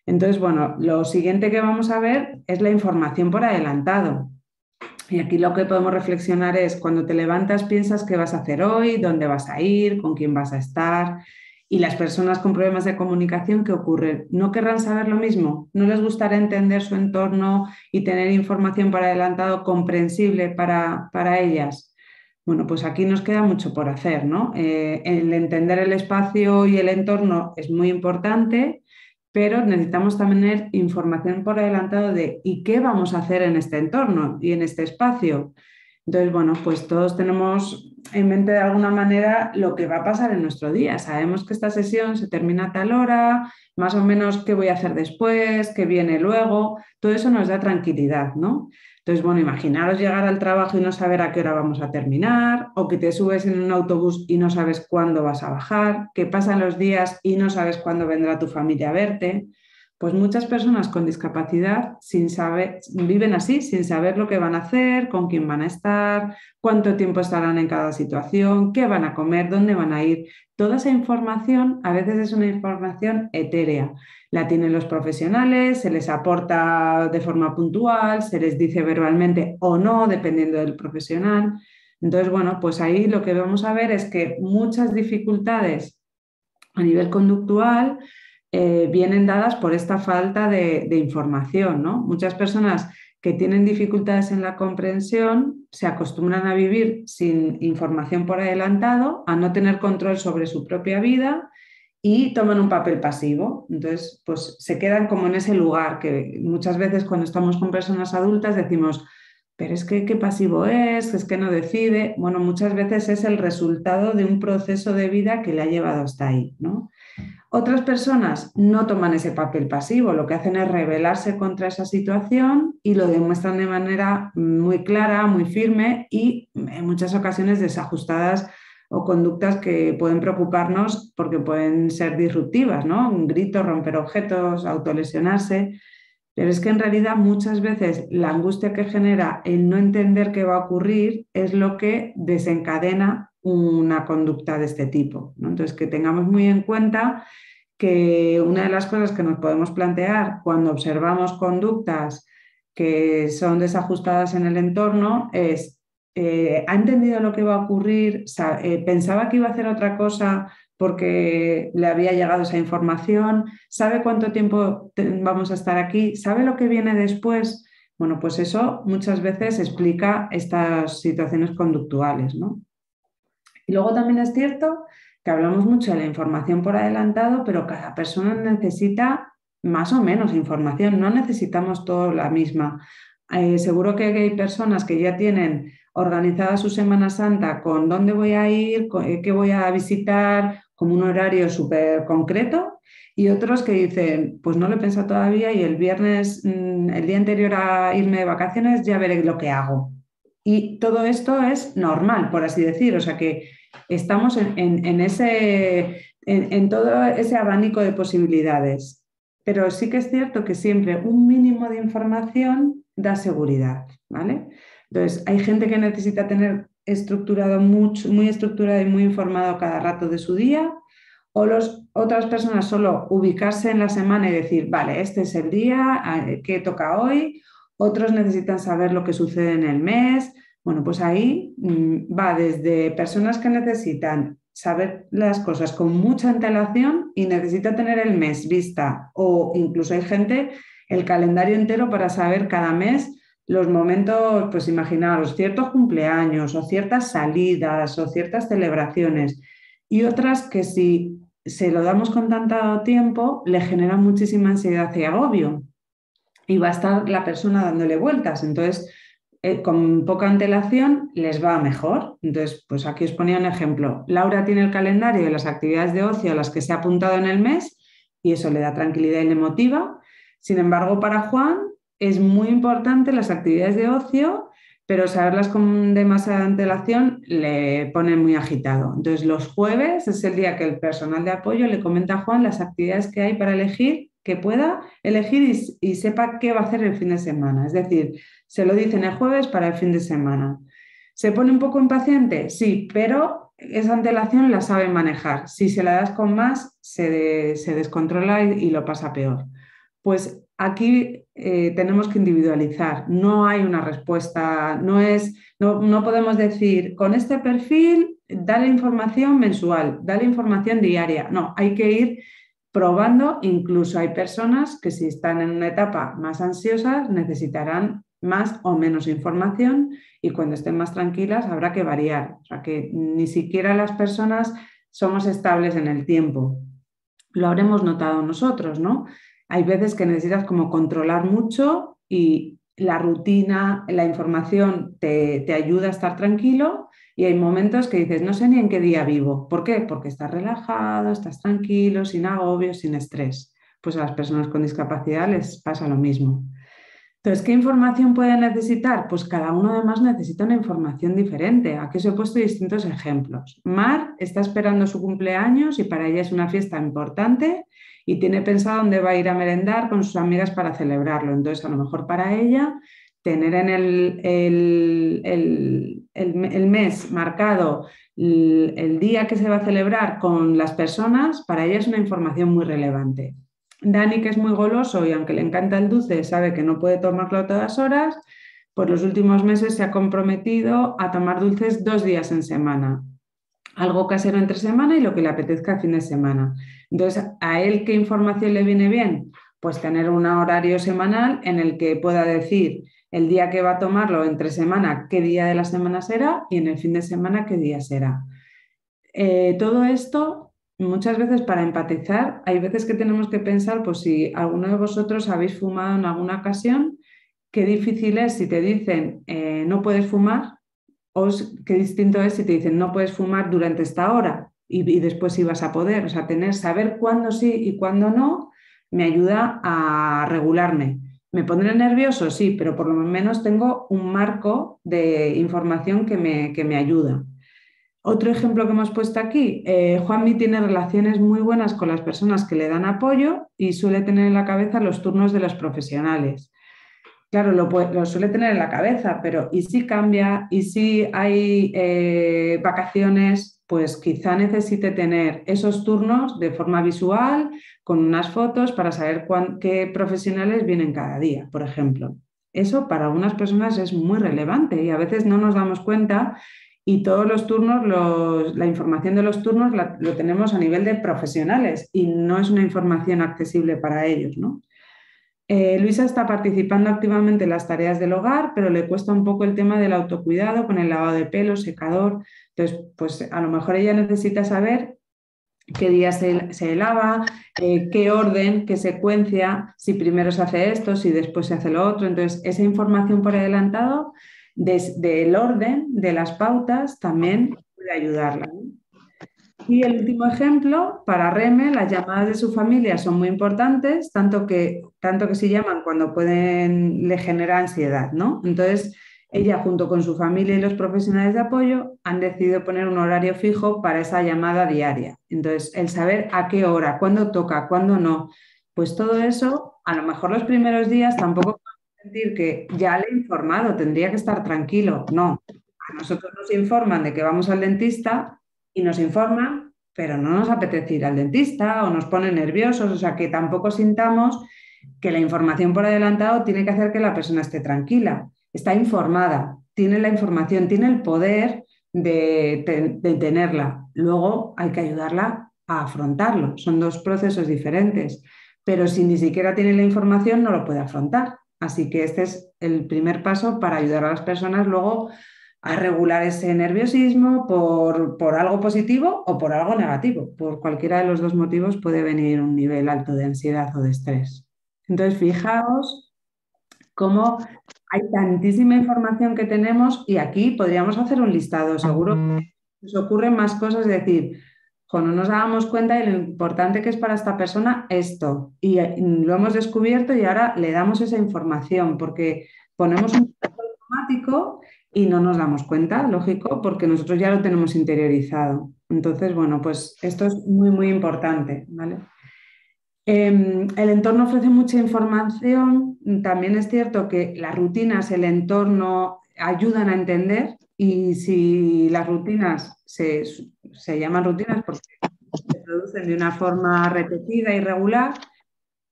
Entonces, bueno, lo siguiente que vamos a ver es la información por adelantado. Y aquí lo que podemos reflexionar es cuando te levantas piensas qué vas a hacer hoy, dónde vas a ir, con quién vas a estar. Y las personas con problemas de comunicación, ¿qué ocurre? ¿No querrán saber lo mismo? ¿No les gustará entender su entorno y tener información por adelantado comprensible para ellas? Bueno, pues aquí nos queda mucho por hacer, ¿no? El entender el espacio y el entorno es muy importante, pero necesitamos también tener información por adelantado de ¿y qué vamos a hacer en este entorno y en este espacio? Entonces, bueno, pues todos tenemos en mente de alguna manera lo que va a pasar en nuestro día. Sabemos que esta sesión se termina a tal hora, más o menos qué voy a hacer después, qué viene luego, todo eso nos da tranquilidad, ¿no? Entonces, bueno, imaginaros llegar al trabajo y no saber a qué hora vamos a terminar, o que te subes en un autobús y no sabes cuándo vas a bajar, que pasan los días y no sabes cuándo vendrá tu familia a verte. Pues muchas personas con discapacidad viven así, sin saber lo que van a hacer, con quién van a estar, cuánto tiempo estarán en cada situación, qué van a comer, dónde van a ir. Toda esa información a veces es una información etérea. La tienen los profesionales, se les aporta de forma puntual, se les dice verbalmente o no, dependiendo del profesional. Entonces, bueno, pues ahí lo que vamos a ver es que muchas dificultades a nivel conductual vienen dadas por esta falta de información, ¿no? Muchas personas que tienen dificultades en la comprensión se acostumbran a vivir sin información por adelantado, a no tener control sobre su propia vida y toman un papel pasivo. Entonces, pues se quedan como en ese lugar que muchas veces cuando estamos con personas adultas decimos, pero es que qué pasivo es que no decide. Bueno, muchas veces es el resultado de un proceso de vida que le ha llevado hasta ahí, ¿no? Otras personas no toman ese papel pasivo, lo que hacen es rebelarse contra esa situación y lo demuestran de manera muy clara, muy firme y en muchas ocasiones desajustadas o conductas que pueden preocuparnos porque pueden ser disruptivas, ¿no? Un grito, romper objetos, autolesionarse. Pero es que en realidad muchas veces la angustia que genera el no entender qué va a ocurrir es lo que desencadena una conducta de este tipo, ¿no? Entonces, que tengamos muy en cuenta que una de las cosas que nos podemos plantear cuando observamos conductas que son desajustadas en el entorno es, ¿ha entendido lo que va a ocurrir? ¿Pensaba que iba a hacer otra cosa porque le había llegado esa información? ¿Sabe cuánto tiempo vamos a estar aquí? ¿Sabe lo que viene después? Bueno, pues eso muchas veces explica estas situaciones conductuales, ¿no? Y luego también es cierto que hablamos mucho de la información por adelantado, pero cada persona necesita más o menos información, no necesitamos todos la misma. Seguro que hay personas que ya tienen organizada su Semana Santa con dónde voy a ir, qué voy a visitar, como un horario súper concreto, y otros que dicen, pues no lo he pensado todavía y el viernes, el día anterior a irme de vacaciones, ya veré lo que hago. Y todo esto es normal, por así decir, o sea que estamos en todo ese abanico de posibilidades. Pero sí que es cierto que siempre un mínimo de información da seguridad, ¿vale? Entonces, hay gente que necesita tener estructurado muy estructurado y muy informado cada rato de su día, o otras personas solo ubicarse en la semana y decir, vale, este es el día, ¿qué toca hoy? Otros necesitan saber lo que sucede en el mes. Bueno, pues ahí va desde personas que necesitan saber las cosas con mucha antelación y necesita tener el mes vista, o incluso hay gente el calendario entero para saber cada mes los momentos, pues imaginaros, ciertos cumpleaños o ciertas salidas o ciertas celebraciones, y otras que si se lo damos con tanto tiempo le genera muchísima ansiedad y agobio y va a estar la persona dándole vueltas. Entonces, con poca antelación les va mejor. Entonces, pues aquí os ponía un ejemplo. Laura tiene el calendario de las actividades de ocio a las que se ha apuntado en el mes y eso le da tranquilidad y le motiva. Sin embargo, para Juan es muy importante las actividades de ocio, pero saberlas con demasiada antelación le pone muy agitado. Entonces, los jueves es el día que el personal de apoyo le comenta a Juan las actividades que hay para elegir, que pueda elegir y sepa qué va a hacer el fin de semana. Es decir, se lo dicen el jueves para el fin de semana. ¿Se pone un poco impaciente? Sí, pero esa antelación la sabe manejar. Si se la das con más, se descontrola y lo pasa peor. Pues aquí tenemos que individualizar. No hay una respuesta, no podemos decir, con este perfil, dale información mensual, dale información diaria. No, hay que ir probando. Incluso hay personas que si están en una etapa más ansiosa necesitarán más o menos información y cuando estén más tranquilas habrá que variar. O sea que ni siquiera las personas somos estables en el tiempo. Lo habremos notado nosotros, ¿no? Hay veces que necesitas como controlar mucho y la rutina, la información te ayuda a estar tranquilo y hay momentos que dices, no sé ni en qué día vivo. ¿Por qué? Porque estás relajado, estás tranquilo, sin agobio, sin estrés. Pues a las personas con discapacidad les pasa lo mismo. Entonces, ¿qué información puede necesitar? Pues cada uno además necesita una información diferente. Aquí os he puesto distintos ejemplos. Mar está esperando su cumpleaños y para ella es una fiesta importante y tiene pensado dónde va a ir a merendar con sus amigas para celebrarlo. Entonces, a lo mejor para ella, tener en el mes marcado el día que se va a celebrar con las personas, para ella es una información muy relevante. Dani, que es muy goloso y aunque le encanta el dulce, sabe que no puede tomarlo a todas horas, pues los últimos meses se ha comprometido a tomar dulces 2 días en semana. Algo casero entre semana y lo que le apetezca el fin de semana. Entonces, ¿a él qué información le viene bien? Pues tener un horario semanal en el que pueda decir el día que va a tomarlo entre semana, qué día de la semana será y en el fin de semana qué día será. Todo esto... Muchas veces para empatizar hay veces que tenemos que pensar, pues si alguno de vosotros habéis fumado en alguna ocasión, qué difícil es si te dicen no puedes fumar o qué distinto es si te dicen no puedes fumar durante esta hora y después sí vas a poder. O sea, saber cuándo sí y cuándo no me ayuda a regularme. ¿Me pondré nervioso? Sí, pero por lo menos tengo un marco de información que me ayuda. Otro ejemplo que hemos puesto aquí, Juanmi tiene relaciones muy buenas con las personas que le dan apoyo y suele tener en la cabeza los turnos de los profesionales. Claro, lo suele tener en la cabeza, pero ¿y si cambia? ¿Y si hay vacaciones? Pues quizá necesite tener esos turnos de forma visual, con unas fotos para saber qué profesionales vienen cada día, por ejemplo. Eso para algunas personas es muy relevante y a veces no nos damos cuenta. Y todos los turnos, la información de los turnos lo tenemos a nivel de profesionales y no es una información accesible para ellos, ¿no? Luisa está participando activamente en las tareas del hogar, pero le cuesta un poco el tema del autocuidado con el lavado de pelo, secador. Entonces, pues a lo mejor ella necesita saber qué día se lava, qué orden, qué secuencia, si primero se hace esto, si después se hace lo otro. Entonces, esa información por adelantado del orden, de las pautas, también puede ayudarla, ¿no? Y el último ejemplo, para Reme, las llamadas de su familia son muy importantes, tanto que si llaman cuando pueden, le genera ansiedad, ¿no? Entonces, ella junto con su familia y los profesionales de apoyo han decidido poner un horario fijo para esa llamada diaria. Entonces, el saber a qué hora, cuándo toca, cuándo no, pues todo eso, a lo mejor los primeros días tampoco sentir que ya le he informado, tendría que estar tranquilo. No, a nosotros nos informan de que vamos al dentista y nos informan, pero no nos apetece ir al dentista o nos pone nerviosos, o sea que tampoco sintamos que la información por adelantado tiene que hacer que la persona esté tranquila. Está informada, tiene la información, tiene el poder de tenerla. Luego hay que ayudarla a afrontarlo. Son dos procesos diferentes, pero si ni siquiera tiene la información no lo puede afrontar. Así que este es el primer paso para ayudar a las personas luego a regular ese nerviosismo por algo positivo o por algo negativo. Por cualquiera de los dos motivos puede venir un nivel alto de ansiedad o de estrés. Entonces, fijaos cómo hay tantísima información que tenemos y aquí podríamos hacer un listado. Seguro que nos ocurren más cosas, es decir, no nos dábamos cuenta de lo importante que es para esta persona esto y lo hemos descubierto y ahora le damos esa información porque ponemos un automático y no nos damos cuenta, lógico, porque nosotros ya lo tenemos interiorizado. Entonces, bueno, pues esto es muy, muy importante, ¿vale? El entorno ofrece mucha información. También es cierto que las rutinas, el entorno ayudan a entender y si las rutinas se llaman rutinas porque se producen de una forma repetida y regular,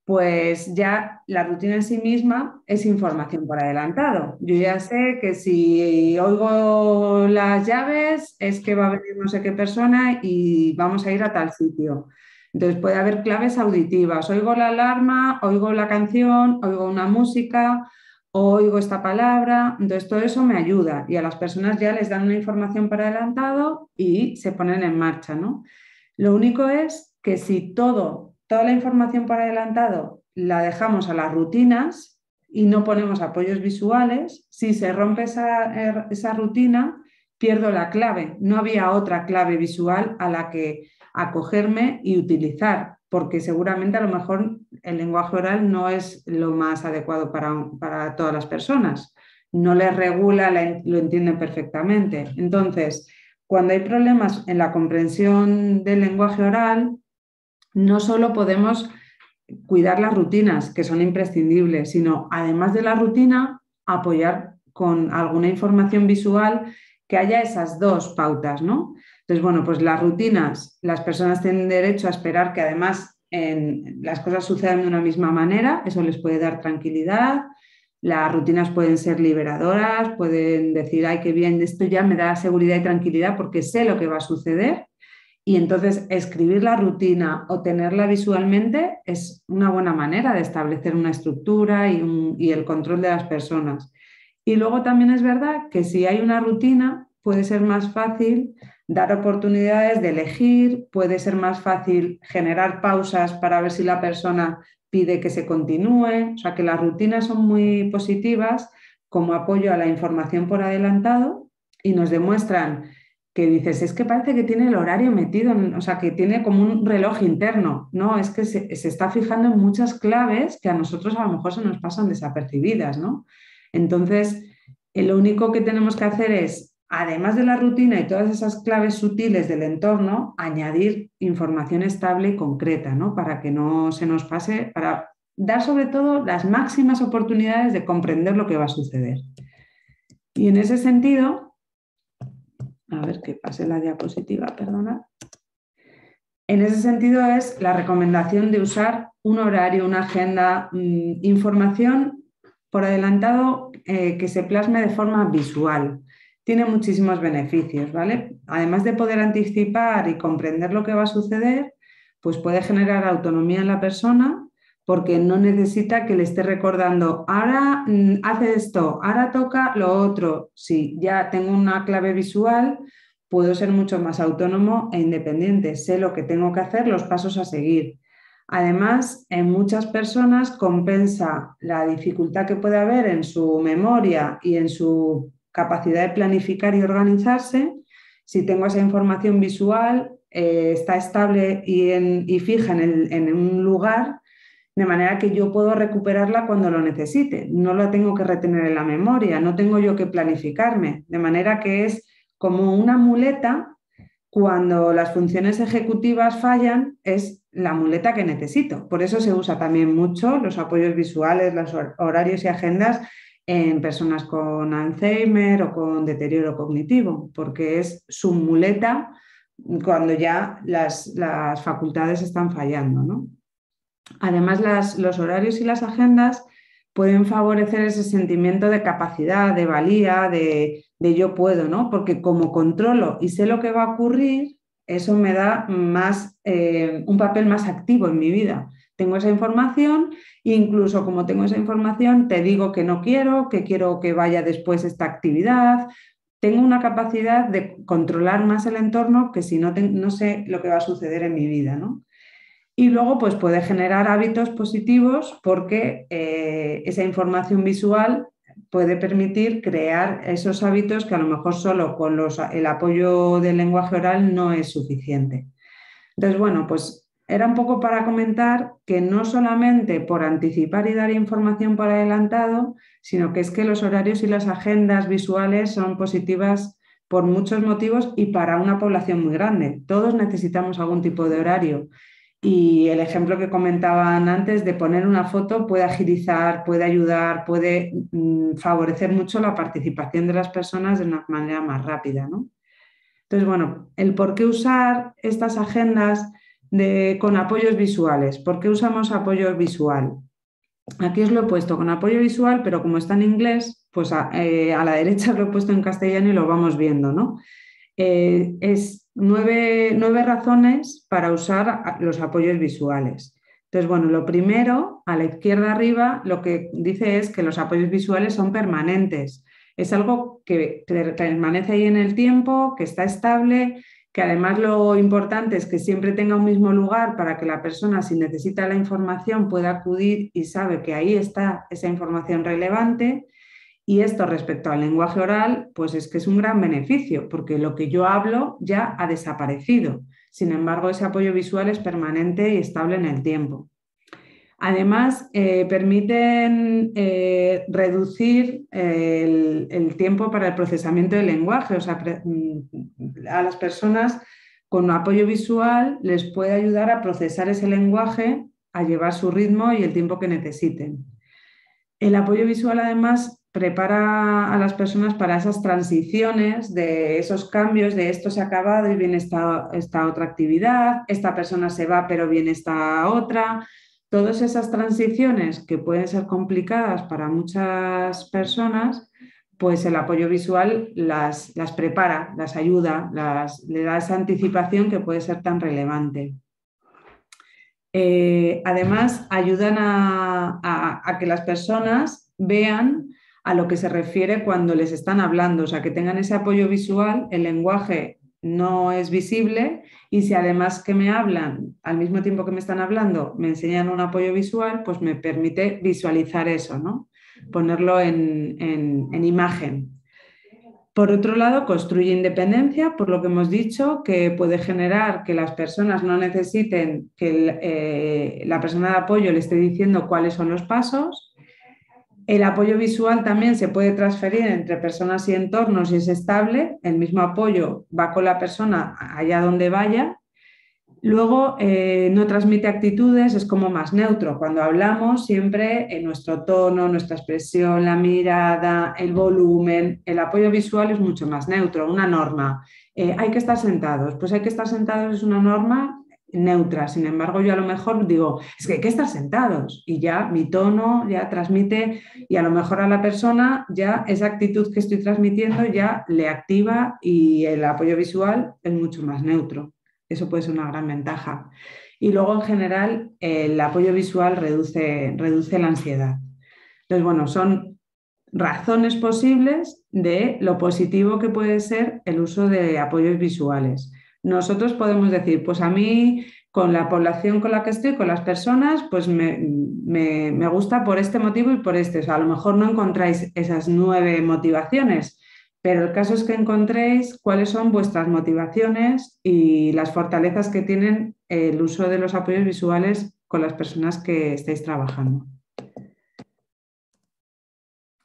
pues ya la rutina en sí misma es información por adelantado. Yo ya sé que si oigo las llaves es que va a venir no sé qué persona y vamos a ir a tal sitio. Entonces puede haber claves auditivas. Oigo la alarma, oigo la canción, oigo una música, oigo esta palabra. Entonces todo eso me ayuda y a las personas ya les dan una información por adelantado y se ponen en marcha, ¿no? Lo único es que si toda la información por adelantado la dejamos a las rutinas y no ponemos apoyos visuales, si se rompe esa rutina, pierdo la clave. No había otra clave visual a la que acogerme y utilizar, porque seguramente a lo mejor el lenguaje oral no es lo más adecuado para todas las personas. No les regula, lo entienden perfectamente. Entonces, cuando hay problemas en la comprensión del lenguaje oral, no solo podemos cuidar las rutinas, que son imprescindibles, sino además de la rutina, apoyar con alguna información visual que haya esas dos pautas, ¿no? Entonces, bueno, pues las rutinas, las personas tienen derecho a esperar que además las cosas sucedan de una misma manera, eso les puede dar tranquilidad. Las rutinas pueden ser liberadoras, pueden decir, ay, qué bien, esto ya me da seguridad y tranquilidad porque sé lo que va a suceder. Y entonces escribir la rutina o tenerla visualmente es una buena manera de establecer una estructura y el control de las personas. Y luego también es verdad que si hay una rutina puede ser más fácil dar oportunidades de elegir, puede ser más fácil generar pausas para ver si la persona pide que se continúe. O sea que las rutinas son muy positivas como apoyo a la información por adelantado y nos demuestran que dices, es que parece que tiene el horario metido, o sea, que tiene como un reloj interno. No, es que se está fijando en muchas claves que a nosotros a lo mejor se nos pasan desapercibidas, ¿no? Entonces, lo único que tenemos que hacer es, además de la rutina y todas esas claves sutiles del entorno, añadir información estable y concreta, ¿no? Para que no se nos pase, para dar sobre todo las máximas oportunidades de comprender lo que va a suceder. Y en ese sentido, a ver que pase la diapositiva, perdona. En ese sentido es la recomendación de usar un horario, una agenda, información por adelantado que se plasme de forma visual. Tiene muchísimos beneficios, ¿vale? Además de poder anticipar y comprender lo que va a suceder, pues puede generar autonomía en la persona porque no necesita que le esté recordando, ahora hace esto, ahora toca lo otro. Si ya tengo una clave visual, puedo ser mucho más autónomo e independiente. Sé lo que tengo que hacer, los pasos a seguir. Además, en muchas personas compensa la dificultad que puede haber en su memoria y en su capacidad de planificar y organizarse. Si tengo esa información visual, está estable y fija en un lugar, de manera que yo puedo recuperarla cuando lo necesite. No la tengo que retener en la memoria, no tengo yo que planificarme. De manera que es como una muleta. Cuando las funciones ejecutivas fallan, es la muleta que necesito. Por eso se usa también mucho los apoyos visuales, los horarios y agendas en personas con Alzheimer o con deterioro cognitivo, porque es su muleta cuando ya las facultades están fallando, ¿no? Además, los horarios y las agendas pueden favorecer ese sentimiento de capacidad, de valía, de yo puedo, ¿no? Porque como controlo y sé lo que va a ocurrir, eso me da un papel más activo en mi vida. Tengo esa información, incluso como tengo esa información, te digo que no quiero que vaya después esta actividad. Tengo una capacidad de controlar más el entorno que si no sé lo que va a suceder en mi vida, ¿no? Y luego pues puede generar hábitos positivos porque esa información visual puede permitir crear esos hábitos que a lo mejor solo con el apoyo del lenguaje oral no es suficiente. Entonces, bueno, pues era un poco para comentar que no solamente por anticipar y dar información por adelantado, sino que es que los horarios y las agendas visuales son positivas por muchos motivos y para una población muy grande. Todos necesitamos algún tipo de horario. Y el ejemplo que comentaban antes de poner una foto puede agilizar, puede ayudar, puede favorecer mucho la participación de las personas de una manera más rápida, ¿no? Entonces, bueno, el por qué usar estas agendas con apoyos visuales. ¿Por qué usamos apoyo visual? Aquí os lo he puesto con apoyo visual, pero como está en inglés, pues a la derecha lo he puesto en castellano y lo vamos viendo, ¿no? Es 9 razones para usar los apoyos visuales. Entonces, bueno, lo primero, a la izquierda arriba, lo que dice es que los apoyos visuales son permanentes. Es algo que permanece ahí en el tiempo, que está estable, que además lo importante es que siempre tenga un mismo lugar para que la persona, si necesita la información, pueda acudir y sabe que ahí está esa información relevante. Y esto respecto al lenguaje oral, pues es que es un gran beneficio, porque lo que yo hablo ya ha desaparecido. Sin embargo, ese apoyo visual es permanente y estable en el tiempo. Además, permiten reducir el tiempo para el procesamiento del lenguaje. O sea, a las personas con apoyo visual les puede ayudar a procesar ese lenguaje, a llevar su ritmo y el tiempo que necesiten. El apoyo visual, además, prepara a las personas para esas transiciones, de esos cambios, de esto se ha acabado y viene esta otra actividad, esta persona se va pero viene esta otra. Todas esas transiciones que pueden ser complicadas para muchas personas, pues el apoyo visual las prepara, las ayuda, le da esa anticipación que puede ser tan relevante. Además, ayudan a que las personas vean a lo que se refiere cuando les están hablando, o sea, que tengan ese apoyo visual, el lenguaje no es visible y si además que me hablan, al mismo tiempo que me están hablando, me enseñan un apoyo visual, pues me permite visualizar eso, ¿no? Ponerlo en imagen. Por otro lado, construye independencia, por lo que hemos dicho, que puede generar que las personas no necesiten que la persona de apoyo le esté diciendo cuáles son los pasos. El apoyo visual también se puede transferir entre personas y entornos y es estable. El mismo apoyo va con la persona allá donde vaya. Luego, no transmite actitudes, es como más neutro. Cuando hablamos, siempre en nuestro tono, nuestra expresión, la mirada, el volumen. El apoyo visual es mucho más neutro, una norma. Hay que estar sentados. Pues hay que estar sentados es una norma neutra. Sin embargo, yo a lo mejor digo, es que hay que estar sentados y ya mi tono ya transmite y a lo mejor a la persona ya esa actitud que estoy transmitiendo ya le activa y el apoyo visual es mucho más neutro. Eso puede ser una gran ventaja. Y luego, en general, el apoyo visual reduce la ansiedad. Entonces, bueno, son razones posibles de lo positivo que puede ser el uso de apoyos visuales. Nosotros podemos decir, pues a mí, con la población con la que estoy, con las personas, pues me gusta por este motivo y por este. O sea, a lo mejor no encontráis esas 9 motivaciones, pero el caso es que encontréis cuáles son vuestras motivaciones y las fortalezas que tienen el uso de los apoyos visuales con las personas que estáis trabajando.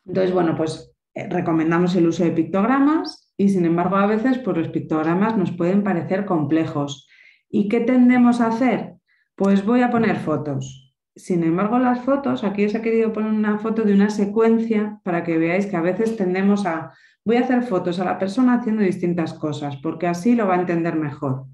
Entonces, bueno, pues recomendamos el uso de pictogramas y, sin embargo, a veces pues, los pictogramas nos pueden parecer complejos. ¿Y qué tendemos a hacer? Pues voy a poner fotos. Sin embargo, las fotos, aquí os he querido poner una foto de una secuencia para que veáis que a veces tendemos a... Voy a hacer fotos a la persona haciendo distintas cosas, porque así lo va a entender mejor.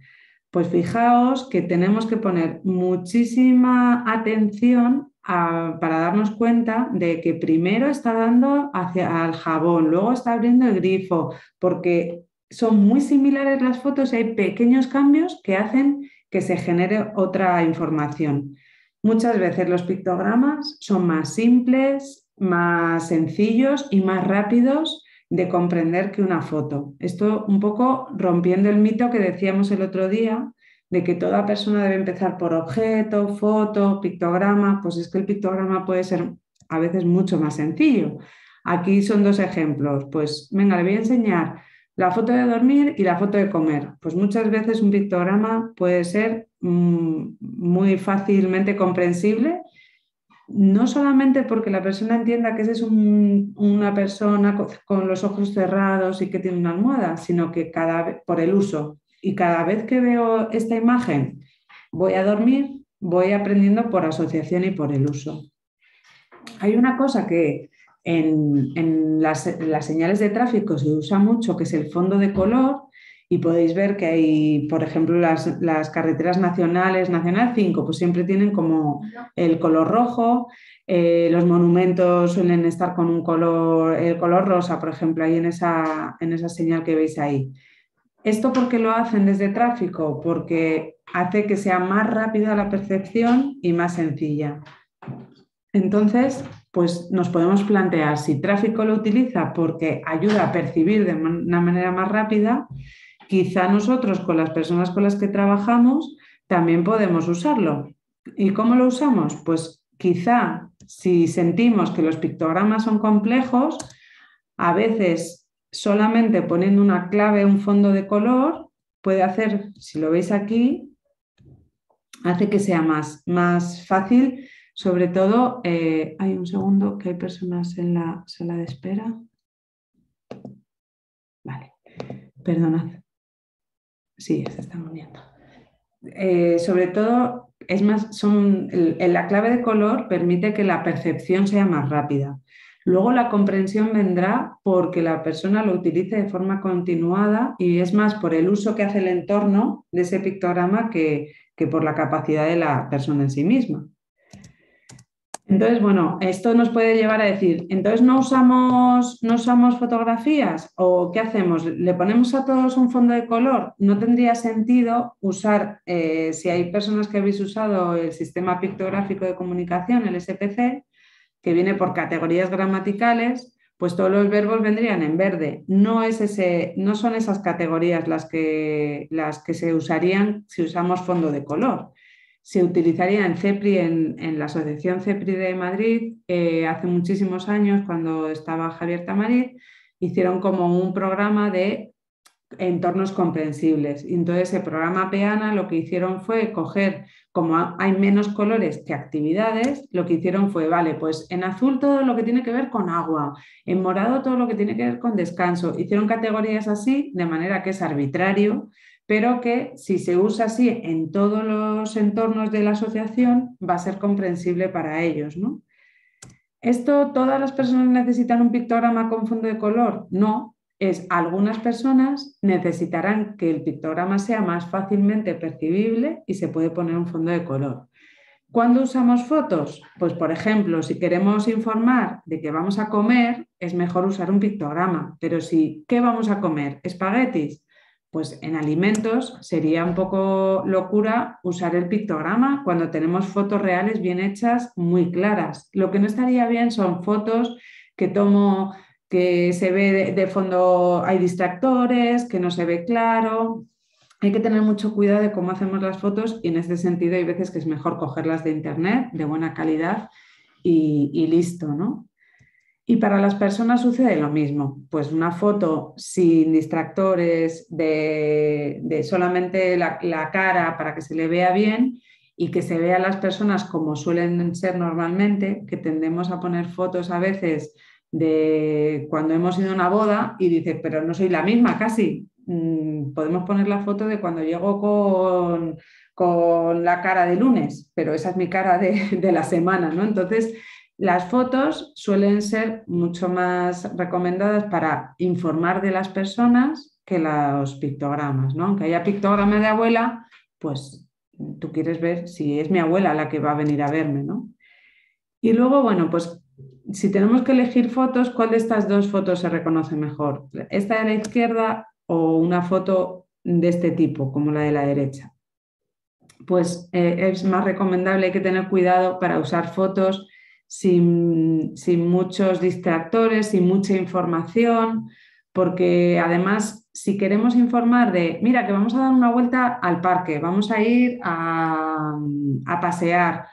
Pues fijaos que tenemos que poner muchísima atención para darnos cuenta de que primero está dando hacia el jabón, luego está abriendo el grifo, porque son muy similares las fotos y hay pequeños cambios que hacen que se genere otra información. Muchas veces los pictogramas son más simples, más sencillos y más rápidos de comprender que una foto. Esto un poco rompiendo el mito que decíamos el otro día de que toda persona debe empezar por objeto, foto, pictograma. Pues es que el pictograma puede ser a veces mucho más sencillo. Aquí son dos ejemplos. Pues venga, le voy a enseñar la foto de dormir y la foto de comer. Pues muchas veces un pictograma puede ser muy fácilmente comprensible, no solamente porque la persona entienda que esa es una persona con los ojos cerrados y que tiene una almohada, sino que cada vez, por el uso. Y cada vez que veo esta imagen, voy a dormir, voy aprendiendo por asociación y por el uso. Hay una cosa que en las señales de tráfico se usa mucho, que es el fondo de color, y podéis ver que hay, por ejemplo, las carreteras nacionales, Nacional 5, pues siempre tienen como el color rojo, los monumentos suelen estar con el color rosa, por ejemplo, ahí en esa señal que veis ahí. ¿Esto por qué lo hacen desde tráfico? Porque hace que sea más rápida la percepción y más sencilla. Entonces, pues nos podemos plantear si tráfico lo utiliza porque ayuda a percibir de una manera más rápida, quizá nosotros con las personas con las que trabajamos también podemos usarlo. ¿Y cómo lo usamos? Pues quizá si sentimos que los pictogramas son complejos, a veces solamente poniendo una clave, un fondo de color, puede hacer, si lo veis aquí, hace que sea más fácil. Sobre todo, hay un segundo que hay personas en la sala de espera. Vale, perdonad. Sí, se están uniendo. Sobre todo, es más, la clave de color permite que la percepción sea más rápida. Luego la comprensión vendrá porque la persona lo utilice de forma continuada y es más por el uso que hace el entorno de ese pictograma que por la capacidad de la persona en sí misma. Entonces, bueno, esto nos puede llevar a decir, entonces no usamos fotografías, o ¿qué hacemos? ¿Le ponemos a todos un fondo de color? No tendría sentido usar, si hay personas que habéis usado el sistema pictográfico de comunicación, el SPC, que viene por categorías gramaticales, pues todos los verbos vendrían en verde. No son esas categorías las que se usarían si usamos fondo de color. Se utilizaría en CEPRI, en la Asociación CEPRI de Madrid, hace muchísimos años, cuando estaba Javier Tamariz, hicieron como un programa de entornos comprensibles. Y entonces el programa PEANA lo que hicieron fue coger, como hay menos colores que actividades, lo que hicieron fue, vale, pues en azul todo lo que tiene que ver con agua, en morado todo lo que tiene que ver con descanso. Hicieron categorías así, de manera que es arbitrario, pero que si se usa así en todos los entornos de la asociación va a ser comprensible para ellos, ¿no? ¿Esto todas las personas necesitan un pictograma con fondo de color? No, algunas personas necesitarán que el pictograma sea más fácilmente percibible y se puede poner un fondo de color. ¿Cuándo usamos fotos? Pues, por ejemplo, si queremos informar de que vamos a comer, es mejor usar un pictograma, pero ¿qué vamos a comer? ¿Espaguetis? Pues en alimentos sería un poco locura usar el pictograma cuando tenemos fotos reales bien hechas, muy claras. Lo que no estaría bien son fotos que tomo, que se ve de fondo, hay distractores, que no se ve claro. Hay que tener mucho cuidado de cómo hacemos las fotos y en este sentido hay veces que es mejor cogerlas de internet, de buena calidad y listo, ¿no? Y para las personas sucede lo mismo, pues una foto sin distractores, de solamente la cara para que se le vea bien y que se vea a las personas como suelen ser normalmente, que tendemos a poner fotos a veces de cuando hemos ido a una boda y dices, pero no soy la misma casi. Podemos poner la foto de cuando llego con la cara de lunes, pero esa es mi cara de la semana, ¿no? Entonces, las fotos suelen ser mucho más recomendadas para informar de las personas que los pictogramas, ¿no? Aunque haya pictograma de abuela, pues tú quieres ver si es mi abuela la que va a venir a verme, ¿no? Y luego, bueno, pues si tenemos que elegir fotos, ¿cuál de estas dos fotos se reconoce mejor? ¿Esta de la izquierda o una foto de este tipo, como la de la derecha? Pues es más recomendable, hay que tener cuidado para usar fotos sin muchos distractores, sin mucha información, porque además si queremos informar de, mira, que vamos a dar una vuelta al parque, vamos a ir a pasear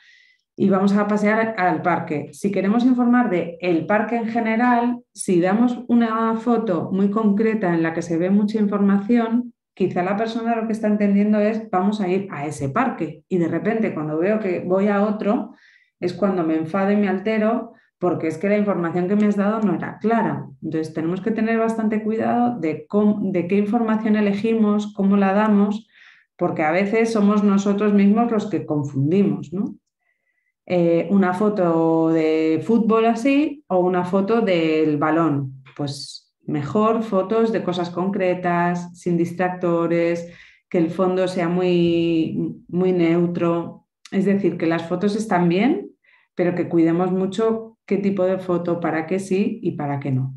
y vamos a pasear al parque. Si queremos informar de el parque en general, si damos una foto muy concreta en la que se ve mucha información, quizá la persona lo que está entendiendo es vamos a ir a ese parque y de repente cuando veo que voy a otro es cuando me enfado y me altero porque es que la información que me has dado no era clara. Entonces tenemos que tener bastante cuidado de qué información elegimos, cómo la damos, porque a veces somos nosotros mismos los que confundimos, ¿no? Una foto de fútbol así o una foto del balón, pues mejor fotos de cosas concretas, sin distractores, que el fondo sea muy, muy neutro. Es decir, que las fotos están bien, pero que cuidemos mucho qué tipo de foto, para qué sí y para qué no.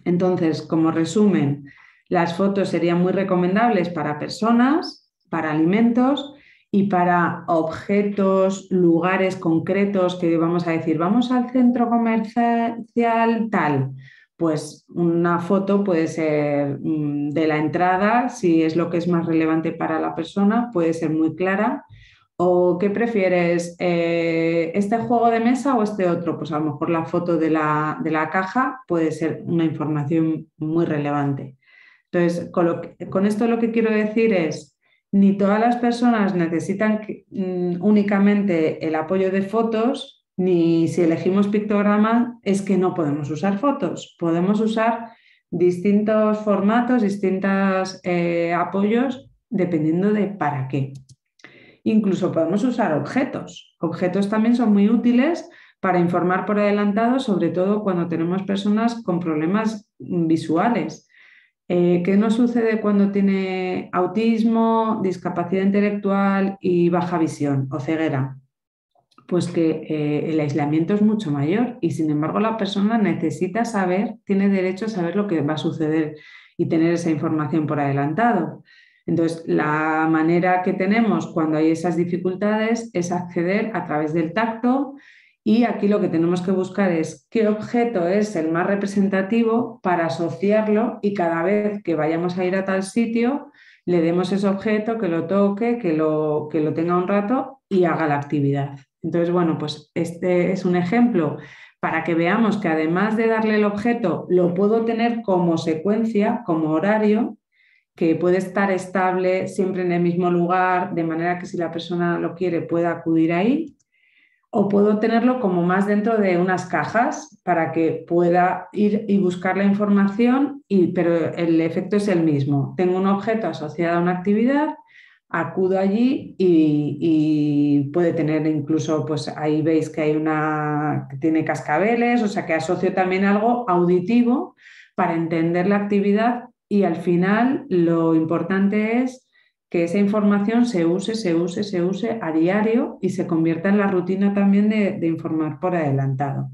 Entonces, como resumen, las fotos serían muy recomendables para personas, para alimentos y para objetos, lugares concretos que vamos a decir, vamos al centro comercial tal. Pues una foto puede ser de la entrada, si es lo que es más relevante para la persona, puede ser muy clara. ¿O qué prefieres, este juego de mesa o este otro? Pues a lo mejor la foto de la caja puede ser una información muy relevante. Entonces, con esto lo que quiero decir es, ni todas las personas necesitan únicamente el apoyo de fotos, ni si elegimos pictogramas es que no podemos usar fotos. Podemos usar distintos formatos, distintos apoyos, dependiendo de para qué. Incluso podemos usar objetos. Objetos también son muy útiles para informar por adelantado, sobre todo cuando tenemos personas con problemas visuales. ¿Qué nos sucede cuando tiene autismo, discapacidad intelectual y baja visión o ceguera? Pues que el aislamiento es mucho mayor y sin embargo la persona necesita saber, tiene derecho a saber lo que va a suceder y tener esa información por adelantado. Entonces, la manera que tenemos cuando hay esas dificultades es acceder a través del tacto y aquí lo que tenemos que buscar es qué objeto es el más representativo para asociarlo y cada vez que vayamos a ir a tal sitio le demos ese objeto, que lo toque, que lo tenga un rato y haga la actividad. Entonces, bueno, pues este es un ejemplo para que veamos que además de darle el objeto, lo puedo tener como secuencia, como horario, que puede estar estable siempre en el mismo lugar, de manera que si la persona lo quiere pueda acudir ahí, o puedo tenerlo como más dentro de unas cajas para que pueda ir y buscar la información, pero el efecto es el mismo. Tengo un objeto asociado a una actividad, acudo allí y puede tener incluso, pues ahí veis que hay que tiene cascabeles, o sea que asocio también algo auditivo para entender la actividad. Y al final lo importante es que esa información se use a diario y se convierta en la rutina también de informar por adelantado.